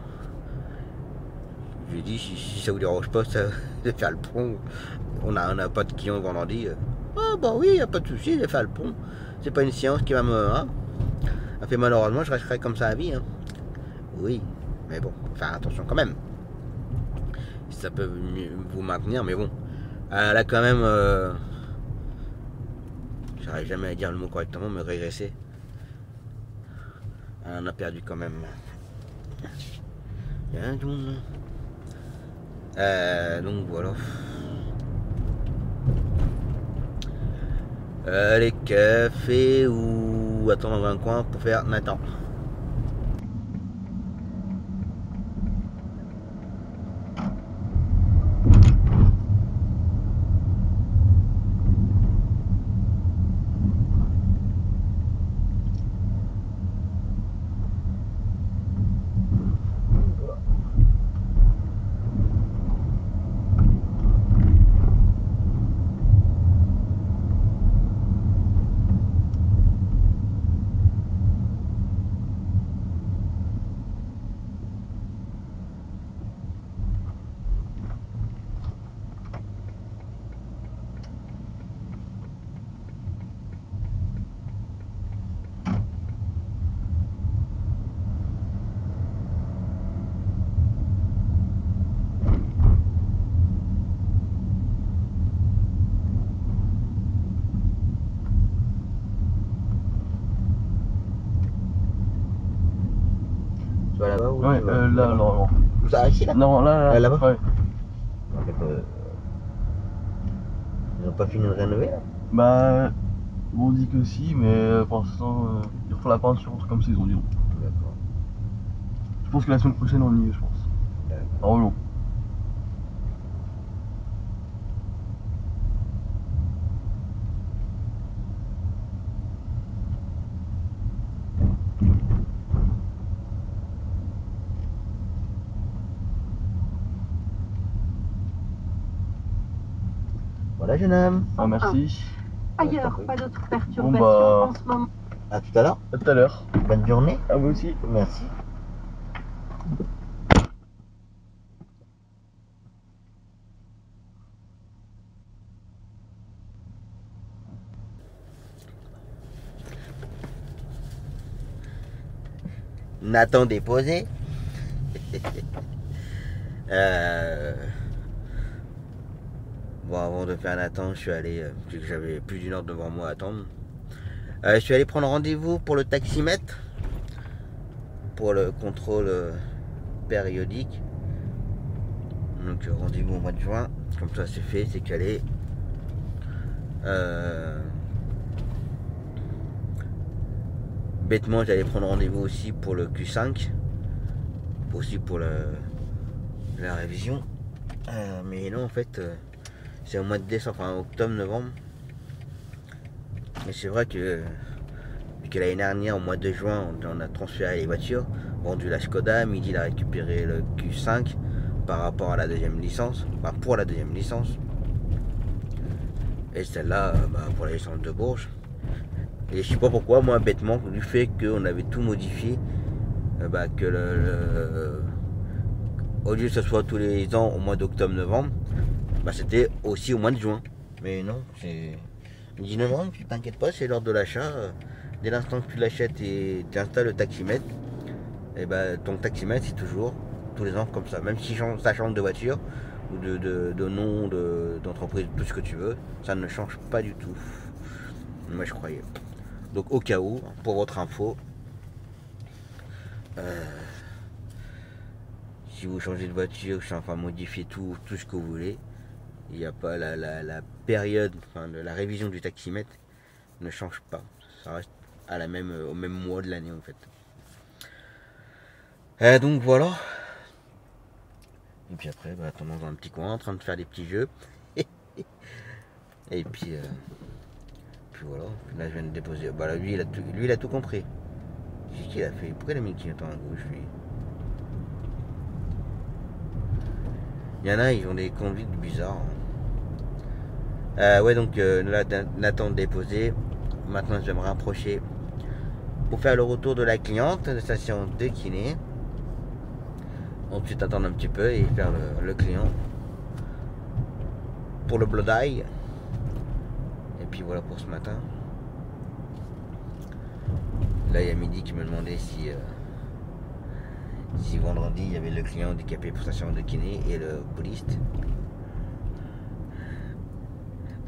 A: je lui ai dit, si ça vous dérange pas de faire le pont, on n'a pas de client vendredi. Ah bah oui, y a pas de souci, je vais faire le pont. C'est pas une séance qui va me... Hein, elle fait malheureusement, je resterai comme ça à vie. Hein. Oui, mais bon, faut faire attention quand même. Ça peut vous maintenir, mais bon. Elle a quand même... j'arrive jamais à dire le mot correctement, mais régressé. Elle en a perdu quand même. Donc voilà. Les cafés ou attendre dans un coin pour faire Nathan. Là-bas ou
C: Ouais, là, non.
A: Ça, ici, là?
C: Non, là,
A: là-bas?
C: Ouais.
A: En fait, ils n'ont pas fini de rénover là?
C: Bah, on dit que si, mais pour l'instant, ils refont la peinture, un truc comme ça, ils ont dit non.
A: D'accord.
C: Je pense que la semaine prochaine, on y est, je pense.
A: D'accord.
C: Oh non.
A: Voilà, jeune homme.
C: Ah, merci.
D: Ailleurs, pas d'autres perturbations
C: Bon, bah,
D: en ce moment.
A: À tout à l'heure.
C: À tout à l'heure.
A: Bonne journée.
C: À vous aussi.
A: Merci. Nathan déposé. Bon, avant de faire Nathan, je suis allé, vu que j'avais plus d'une heure devant moi à attendre. Je suis allé prendre rendez-vous pour le taximètre, pour le contrôle périodique. Donc rendez-vous au mois de juin, comme ça c'est fait, c'est calé. Bêtement, j'allais prendre rendez-vous aussi pour le Q5, aussi pour la révision. Mais non, en fait, c'est au mois de décembre, enfin octobre, novembre. Mais c'est vrai que l'année dernière, au mois de juin, on a transféré les voitures, vendu la Skoda, Midi il a récupéré le Q5 par rapport à la deuxième licence, enfin pour la deuxième licence. Et celle-là, pour la licence de Bourges. Et je sais pas pourquoi, moi bêtement, du fait qu'on avait tout modifié, que au lieu que ce soit tous les ans au mois d'octobre-novembre, c'était aussi au mois de juin. Mais non, c'est... Il me dit non, tu t'inquiètes pas, c'est lors de l'achat. Dès l'instant que tu l'achètes et tu installes le taximètre, et ton taximètre c'est toujours tous les ans comme ça. Même si ça change de voiture ou de nom, d'entreprise, tout ce que tu veux, ça ne change pas du tout. Moi je croyais. Donc au cas où, pour votre info, si vous changez de voiture, enfin modifier tout ce que vous voulez, il n'y a pas la période, enfin la révision du taximètre ne change pas. Ça reste à au même mois de l'année en fait. Donc voilà. Et puis après, attendons dans un petit coin en train de faire des petits jeux. Et puis voilà. Là je viens de déposer. Là, lui il a tout compris. Qu'est-ce qu'il a fait? Pourquoi il a mis le clignotant à gauche lui? Il y en a, ils ont des conduites bizarres. Ouais, donc là, Nathan déposé. Maintenant, je vais me rapprocher pour faire le retour de la cliente de station de kiné. Ensuite, attendre un petit peu et faire le client pour le blood eye. Et puis voilà pour ce matin. Là, il y a Midi qui me demandait si vendredi il y avait le client handicapé pour station de kiné et le poliste.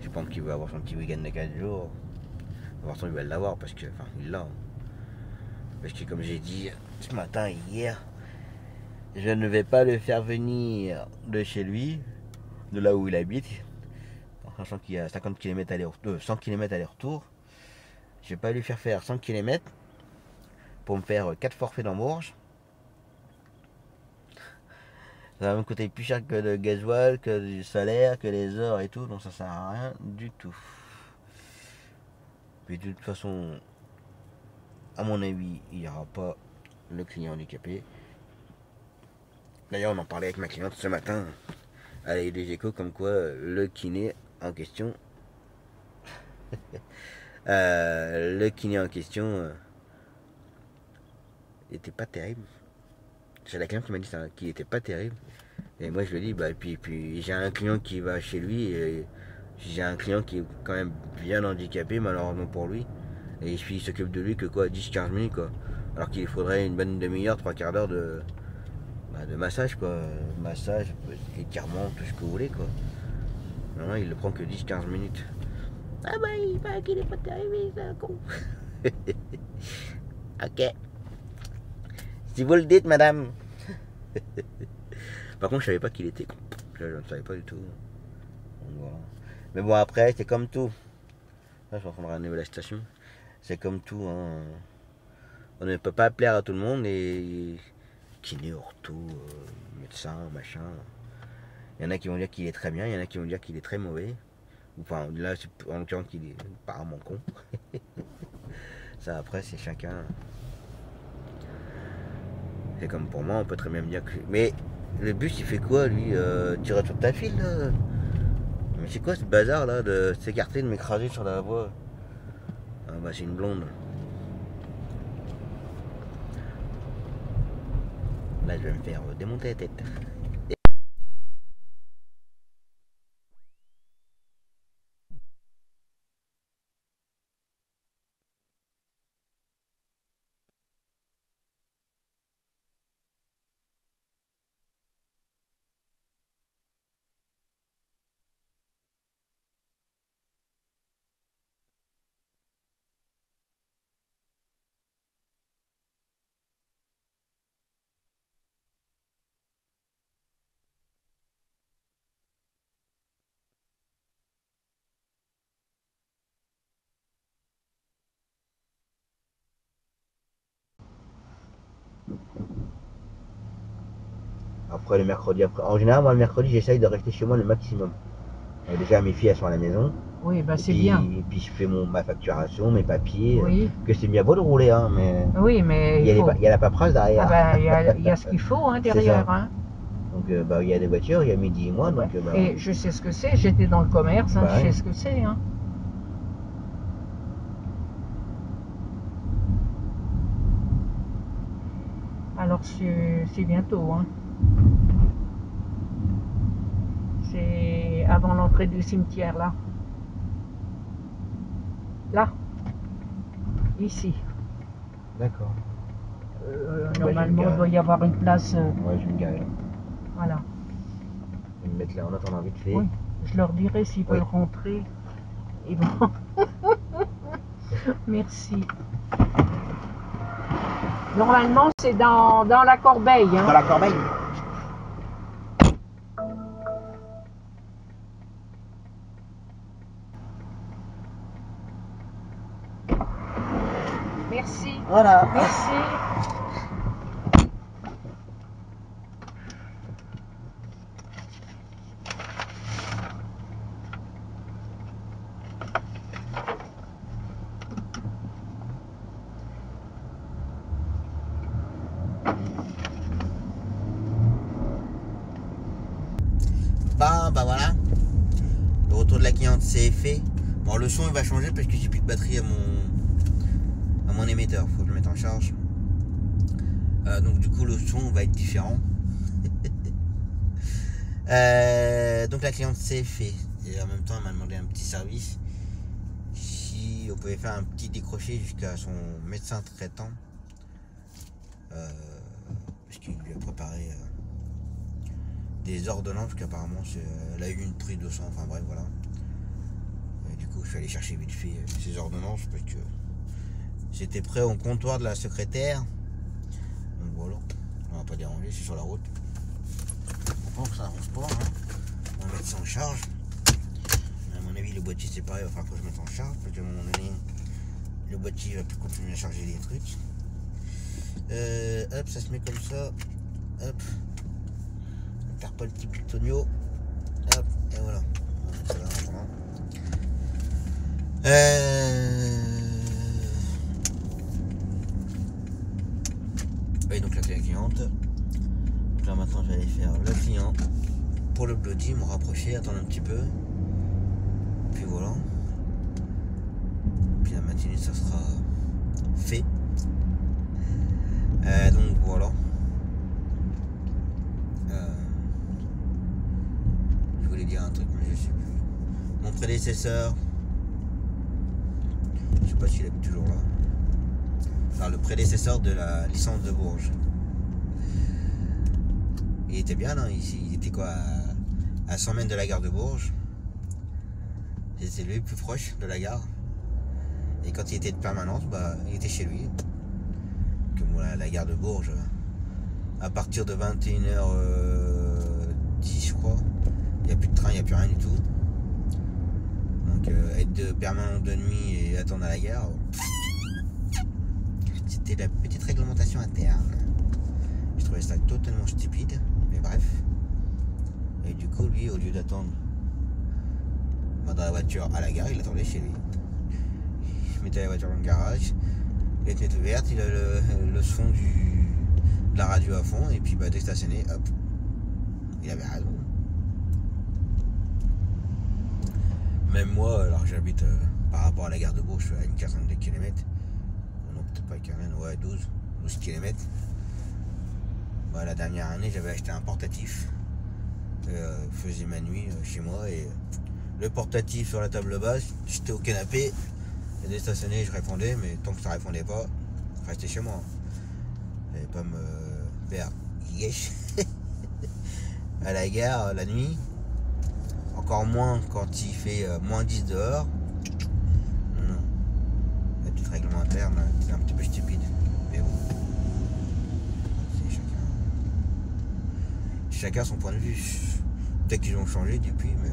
A: Je pense qu'il va avoir son petit week-end de 4 jours. De toute façon, il va l'avoir parce que, enfin, il l'a. Parce que comme j'ai dit ce matin, hier, je ne vais pas le faire venir de chez lui, de là où il habite, en sachant qu'il y a 50 km aller-retour, 100 km aller-retour. Je vais pas lui faire 100 km pour me faire 4 forfaits dans Bourges. Ça va me coûter plus cher que le gasoil, que du salaire, que les heures et tout, donc ça sert à rien du tout. Puis de toute façon, à mon avis, il n'y aura pas le client handicapé. D'ailleurs, on en parlait avec ma cliente ce matin. Elle a eu des échos comme quoi le kiné en question, était pas terrible. C'est la cliente qui m'a dit ça, qu'il était pas terrible. Et moi je lui ai dit, puis j'ai un client qui va chez lui, et j'ai un client qui est quand même bien handicapé, malheureusement pour lui. Et puis il s'occupe de lui que 10-15 minutes quoi. Alors qu'il faudrait une bonne demi-heure, 3/4 d'heure de massage quoi. Massage, étirement, tout ce que vous voulez quoi. Non, il le prend que 10-15 minutes. Ah il paraît qu'il est pas terrible, c'est un con. Ok. Si vous le dites, madame. Par contre, je savais pas qu'il était con. Je ne savais pas du tout. Donc, voilà. Mais bon, après, c'est comme tout. Là, je vais prendre un niveau de la station. C'est comme tout. Hein. On ne peut pas plaire à tout le monde. Et kiné, ortho, médecin, machin. Il y en a qui vont dire qu'il est très bien. Il y en a qui vont dire qu'il est très mauvais. Enfin, là, c'est en l'occurrence qu'il est apparemment con. Ça, après, c'est chacun. C'est comme pour moi, on peut très bien me dire que... Mais le bus, il fait quoi, lui? Tu restes sur ta file, là? Mais c'est quoi ce bazar, là, de s'écarter, de m'écraser sur la voie? Ah c'est une blonde. Là, je vais me faire démonter la tête. Après le mercredi, en général, moi le mercredi, j'essaye de rester chez moi le maximum. Déjà, mes filles, elles sont à la maison.
B: Oui, c'est bien.
A: Et puis je fais ma facturation, mes papiers.
B: Oui.
A: Que c'est bien beau de rouler, hein, mais.
B: Oui, mais
A: il y a la paperasse derrière.
B: Il y a ce qu'il faut hein, derrière. Hein.
A: Donc il y a des voitures, il y a Midi et moi. Donc,
B: et je sais ce que c'est, j'étais dans le commerce, hein, je sais ce que c'est. Hein. Alors c'est bientôt. Hein. C'est avant l'entrée du cimetière là. Là. Ici.
A: D'accord.
B: Normalement, il doit y avoir une place.
A: Ouais, je vais me garer là.
B: Voilà.
A: Je vais me mettre là en attendant vite fait.
B: Oui. Je leur dirai s'ils veulent rentrer. Ils vont. Merci. Normalement, c'est dans la corbeille. Hein.
A: Dans la corbeille.
B: Merci.
A: Voilà.
B: Merci.
A: Bah voilà, le retour de la cliente c'est fait. Bon, le son il va changer parce que j'ai plus de batterie à mon émetteur, faut que je le mette en charge. Donc du coup le son va être différent. Donc la cliente c'est fait et en même temps elle m'a demandé un petit service, si on pouvait faire un petit décroché jusqu'à son médecin traitant, parce qu'il lui a préparé des ordonnances, qu'apparemment elle a eu une prise de sang, enfin bref voilà. Et du coup je suis allé chercher vite fait ces ordonnances parce que c'était prêt au comptoir de la secrétaire. Donc voilà, on va pas déranger, c'est sur la route. On pense que ça n'avance pas, hein. On va mettre ça en charge. À mon avis le boîtier c'est pareil, enfin faut que je mette en charge parce qu'à un moment donné le boîtier va plus continuer à charger les trucs. Hop, ça se met comme ça. Hop. Pas le petit butonio, hop, et voilà. Et donc la cliente. Donc là maintenant je vais aller faire le client pour le bloody, me rapprocher, attendre un petit peu. Puis voilà. Puis la matinée ça sera fait. Donc voilà. Je voulais dire un truc mais je sais plus. Mon prédécesseur, je sais pas s'il est toujours là. Alors le prédécesseur de la licence de Bourges. Il était bien, non? Il était quoi, à 100 mètres de la gare de Bourges. C'était lui le plus proche de la gare. Et quand il était de permanence, bah il était chez lui. Que bon, la gare de Bourges, à partir de 21h10 je crois, il n'y a plus de train, il n'y a plus rien du tout. Donc être de permanence de nuit et attendre à la gare, c'était la petite réglementation interne. Je trouvais ça totalement stupide, mais bref. Et du coup lui, au lieu d'attendre dans la voiture à la gare, il attendait chez lui. Il mettait la voiture dans le garage, les fenêtres ouvertes, il a le son de la radio à fond, et puis bah, dès que stationné, hop, il avait raison. Même moi, alors j'habite par rapport à la gare de Bourges, je suis à une quinzaine de kilomètres. Non, peut-être pas une quinzaine, ouais, 12 kilomètres. Bah, la dernière année, j'avais acheté un portatif. Faisais ma nuit chez moi, et le portatif sur la table basse, j'étais au canapé, et dès stationné, je répondais, mais tant que ça répondait pas, je restais chez moi. J'allais pas me faire yesh à la gare la nuit. Encore moins quand il fait moins 10 dehors. Non. La petite règlement interne, c'est un petit peu stupide. Mais bon. C'est chacun son point de vue. Peut-être qu'ils ont changé depuis, mais.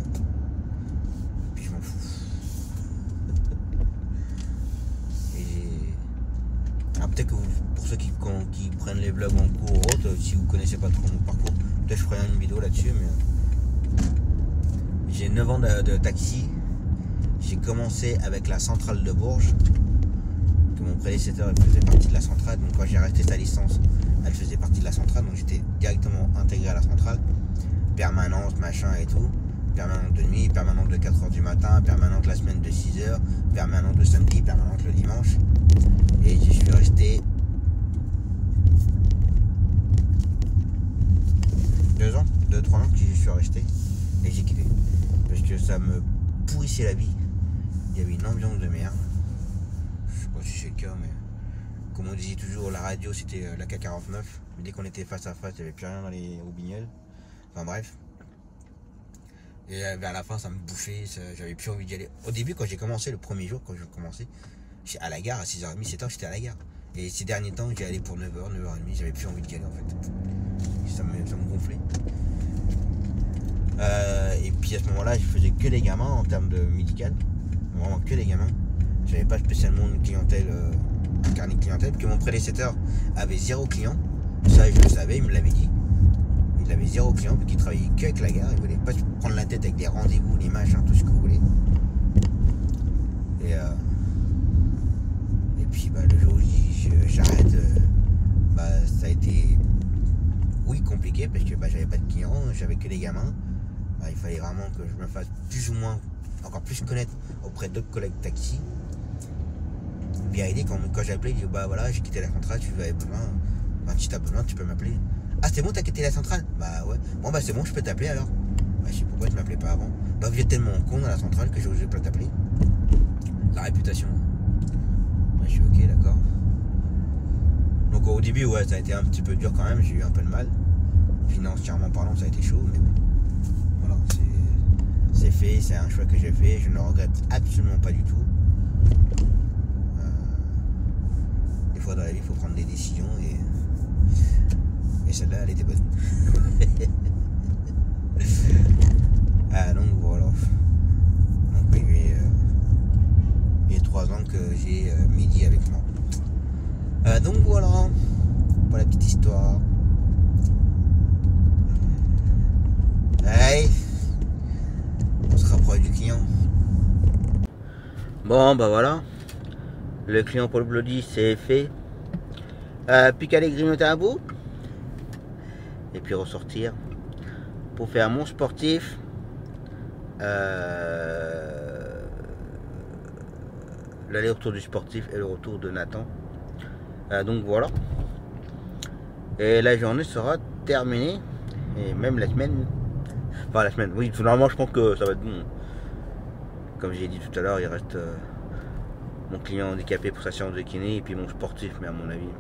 A: Puis je m'en fous. Alors peut-être que pour ceux qui prennent les vlogs en cours ou autre, si vous connaissez pas trop mon parcours, peut-être je ferai une vidéo là-dessus, mais. J'ai 9 ans de taxi. J'ai commencé avec la centrale de Bourges. Que mon prédécesseur faisait partie de la centrale. Donc quand j'ai arrêté sa licence, elle faisait partie de la centrale. Donc j'étais directement intégré à la centrale. Permanence, machin et tout. Permanente de nuit, permanente de 4h du matin, permanente la semaine de 6h, permanente le samedi, permanente le dimanche. Et j'y suis resté 2 ans, 2-3 ans que j'y suis resté. Et j'ai quitté. Parce que ça me pourrissait la vie. Il y avait une ambiance de merde. Je sais pas si c'est le cas, mais comme on disait toujours, la radio c'était la K49. Dès qu'on était face à face, il n'y avait plus rien dans les roubignoles. Enfin bref. Et vers la fin, ça me bouffait, j'avais plus envie d'y aller. Au début, quand j'ai commencé, le premier jour, quand j'ai commencé, j'étais à la gare, à 6h30, 7h, j'étais à la gare. Et ces derniers temps, j'y allais pour 9h, 9h30, j'avais plus envie d'y aller en fait. Ça me gonflait. Et puis à ce moment-là, je faisais que des gamins en termes de médical. Vraiment que des gamins. J'avais pas spécialement une clientèle, un carnet de clientèle, parce que mon prédécesseur avait 0 client. Ça, je le savais, il me l'avait dit. Il avait 0 client, parce qu'il travaillait que avec la gare. Il voulait pas se prendre la tête avec des rendez-vous, les machins, tout ce que vous voulez. Et puis bah, le jour où j'arrête, ça a été compliqué parce que j'avais pas de clients, j'avais que des gamins. Il fallait vraiment que je me fasse plus ou moins encore plus connaître auprès d'autres collègues taxi. Puis Aidé, quand j'ai appelé, il dit voilà, j'ai quitté la centrale, tu avais besoin, si t'as besoin, tu peux m'appeler. Ah, c'est bon, t'as quitté la centrale? Bah ouais. Bon c'est bon, je peux t'appeler alors. Je sais pourquoi tu m'appelais pas avant. Vous êtes tellement con dans la centrale que j'osais pas t'appeler. La réputation. Je suis ok, d'accord. Donc au début, ouais, ça a été un petit peu dur quand même, j'ai eu un peu de mal. Financièrement parlant, ça a été chaud, mais bon. Voilà, c'est fait, c'est un choix que j'ai fait, je ne le regrette absolument pas du tout. Des fois dans la vie, il faut prendre des décisions et celle-là, elle était bonne. Donc voilà. Donc il y a 3 ans que j'ai Mehdi avec moi. Donc voilà, pour la petite histoire. Allez, on se rapproche du client. Bon voilà, le client pour le Bloody c'est fait. Plus qu'à aller grignoter un bout et puis ressortir pour faire mon sportif. L'aller-retour du sportif et le retour de Nathan. Donc voilà. Et la journée sera terminée. Et même la semaine. Enfin la semaine, oui, normalement je pense que ça va être bon. Comme j'ai dit tout à l'heure, il reste mon client handicapé pour sa séance de kiné et puis mon sportif, mais à mon avis.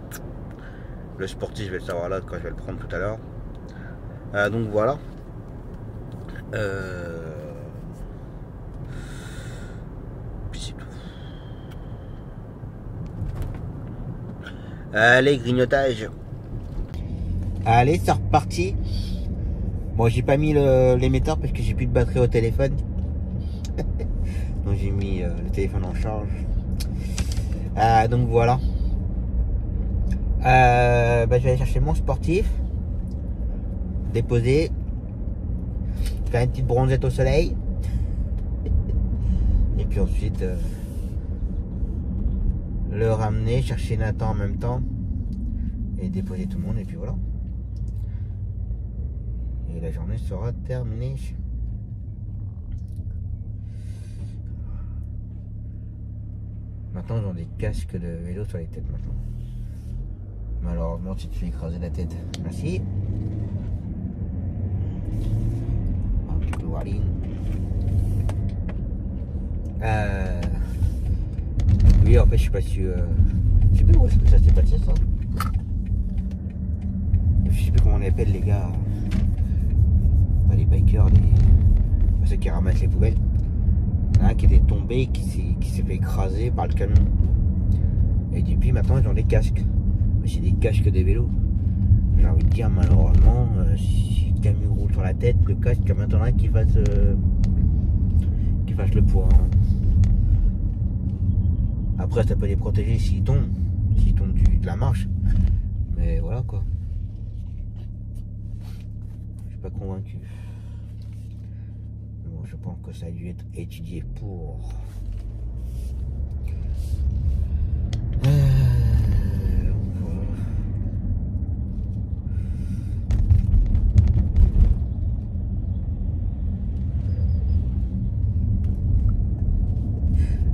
A: Le sportif, je vais le savoir là quand je vais le prendre tout à l'heure. Donc voilà. Puis c'est tout. Allez, grignotage. Allez, c'est reparti. Bon, j'ai pas mis l'émetteur parce que j'ai plus de batterie au téléphone. Donc j'ai mis le téléphone en charge. Donc voilà. Je vais aller chercher mon sportif. Déposer. Faire une petite bronzette au soleil. Et puis ensuite le ramener, chercher Nathan en même temps. Et déposer tout le monde et puis voilà. Et la journée sera terminée. Maintenant ils ont des casques de vélo sur les têtes maintenant. Malheureusement tu te fais écraser la tête. Merci. Un petit peu warning. Oui en fait je sais pas si je sais pas où est-ce que ça s'est passé ça. Je sais plus comment on appelle les gars. Pas les bikers, ceux qui ramassent les poubelles. Il y en a un qui était tombé, qui s'est fait écraser par le camion. Et depuis maintenant ils ont des casques. Mais c'est des casques de vélo. J'ai envie de dire malheureusement, si le camion roule sur la tête, le casque, il y a maintenant un qui fasse le poids. Hein. Après ça peut les protéger s'ils tombent de la marche. Mais voilà quoi. Je suis pas convaincu. Mais bon, je pense que ça a dû être étudié pour.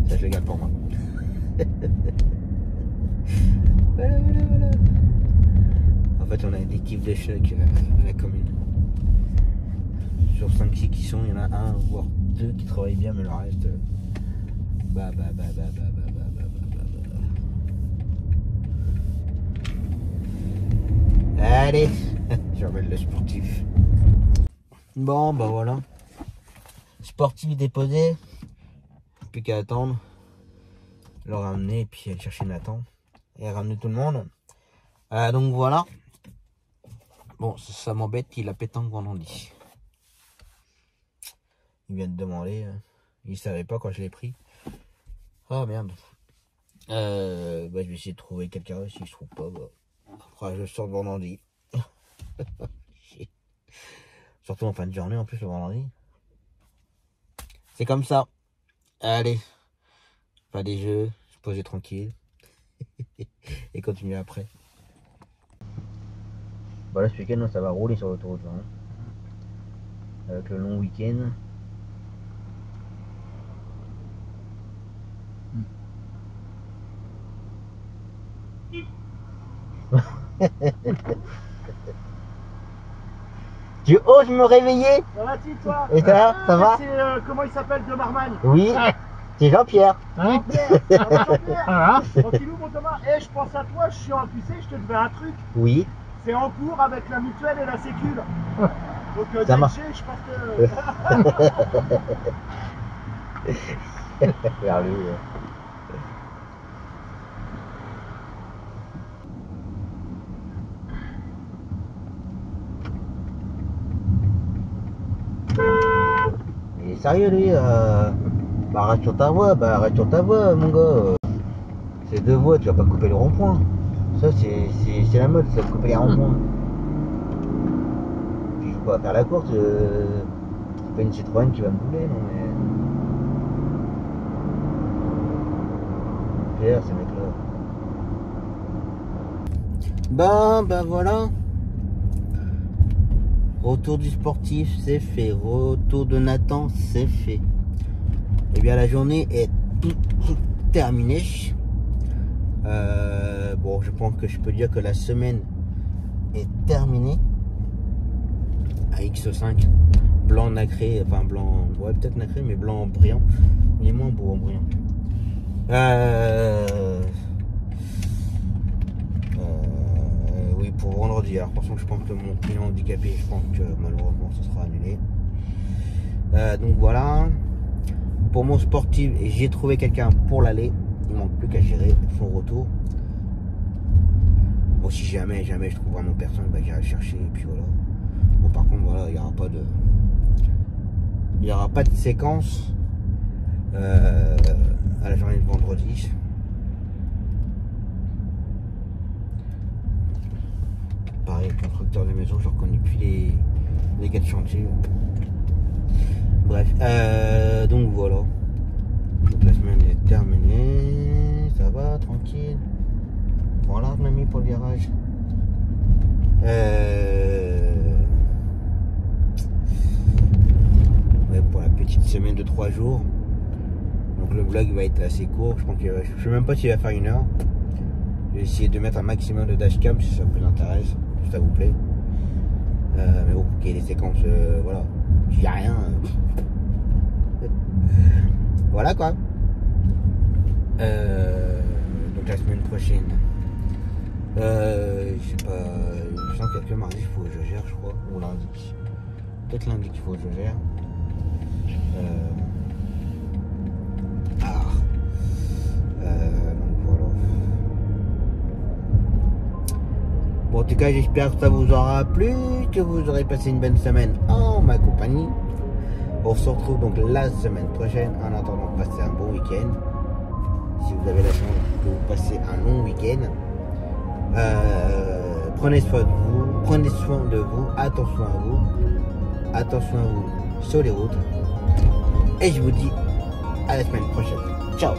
A: Ça je le garde pour moi. Voilà. En fait on a des types de chocs à la commune. Sur 5-6 qui sont, il y en a un voire 2 qui travaillent bien, mais le reste Allez, je remets le sportif. Bon, bah voilà. Sportif déposé. Plus qu'à attendre. Le ramener et puis aller chercher Nathan. Et ramener tout le monde. Donc voilà. Bon, ça m'embête, il a pété un vendredi. Il vient de demander. Il savait pas quand je l'ai pris. Ah merde. Bah, je vais essayer de trouver quelqu'un. Si je trouve pas, bah, après je sors le vendredi. Surtout en fin de journée en plus le vendredi. C'est comme ça. Allez. Pas des jeux. Se poser tranquille. Et continuer après. Bah là ce week-end ça va rouler sur l'autoroute. Hein. Avec le long week-end. Tu oses me réveiller?
E: Ça va, toi?
A: Et toi, ça va?
E: C'est comment il s'appelle, de Marmagne?
A: Oui, c'est Jean-Pierre.
B: Hein?
E: Jean-Pierre,
B: Voilà.
E: tranquillou mon Thomas. Eh, je pense à toi, je suis en QC, je te devais un truc.
A: Oui.
E: C'est en cours avec la mutuelle et la sécule. Donc
A: Ça marche.
E: je pense que...
A: Vers lui. Il est sérieux lui. Bah arrête sur ta voie, mon gars. C'est deux voies, tu vas pas couper le rond-point. Ça c'est la mode, ça de couper les ronds-points. Puis je vais pas faire la course, c'est pas une Citroën qui va me bouler, non mais. Pierre, ces mecs-là. Ben voilà. Retour du sportif, c'est fait. Retour de Nathan, c'est fait. Et bien la journée est terminée. Bon, je pense que je peux dire que la semaine est terminée. À X5, blanc nacré, enfin blanc, ouais peut-être nacré, mais blanc brillant. Il est moins beau en brillant. Oui, pour vendredi. Alors, franchement, je pense que mon client handicapé, je pense que malheureusement, ça sera annulé. Donc voilà. Pour mon sportif, j'ai trouvé quelqu'un pour l'aller. Il manque plus qu'à gérer son retour. Bon, si jamais je trouve vraiment personne, bah, j'irai le chercher et puis voilà. Bon, par contre, voilà, il n'y aura pas de séquence à la journée de vendredi. Pareil, constructeur de maison, je reconnais plus les gars de chantier. Bref, donc voilà. Donc la semaine est terminée, ça va, tranquille. Voilà, je m'ai mis pour le virage. Ouais, pour la petite semaine de 3 jours. Donc le vlog va être assez court. Je pense que je sais même pas s'il va faire 1 heure. Je vais essayer de mettre un maximum de dashcam si ça vous intéresse, si ça vous plaît. Mais bon, qu'il y ait des séquences, voilà. Il n'y a rien. Voilà quoi. Donc la semaine prochaine. Je sais pas. Je sens que mardi il faut que je gère, je crois. Ou lundi. Peut-être lundi qu'il faut que je gère. Donc voilà. Bon, en tout cas, j'espère que ça vous aura plu, que vous aurez passé une bonne semaine en ma compagnie. On se retrouve donc la semaine prochaine. En attendant, passez un bon week-end. Si vous avez la chance de vous passer un long week-end. Prenez soin de vous, attention à vous sur les routes. Et je vous dis à la semaine prochaine. Ciao.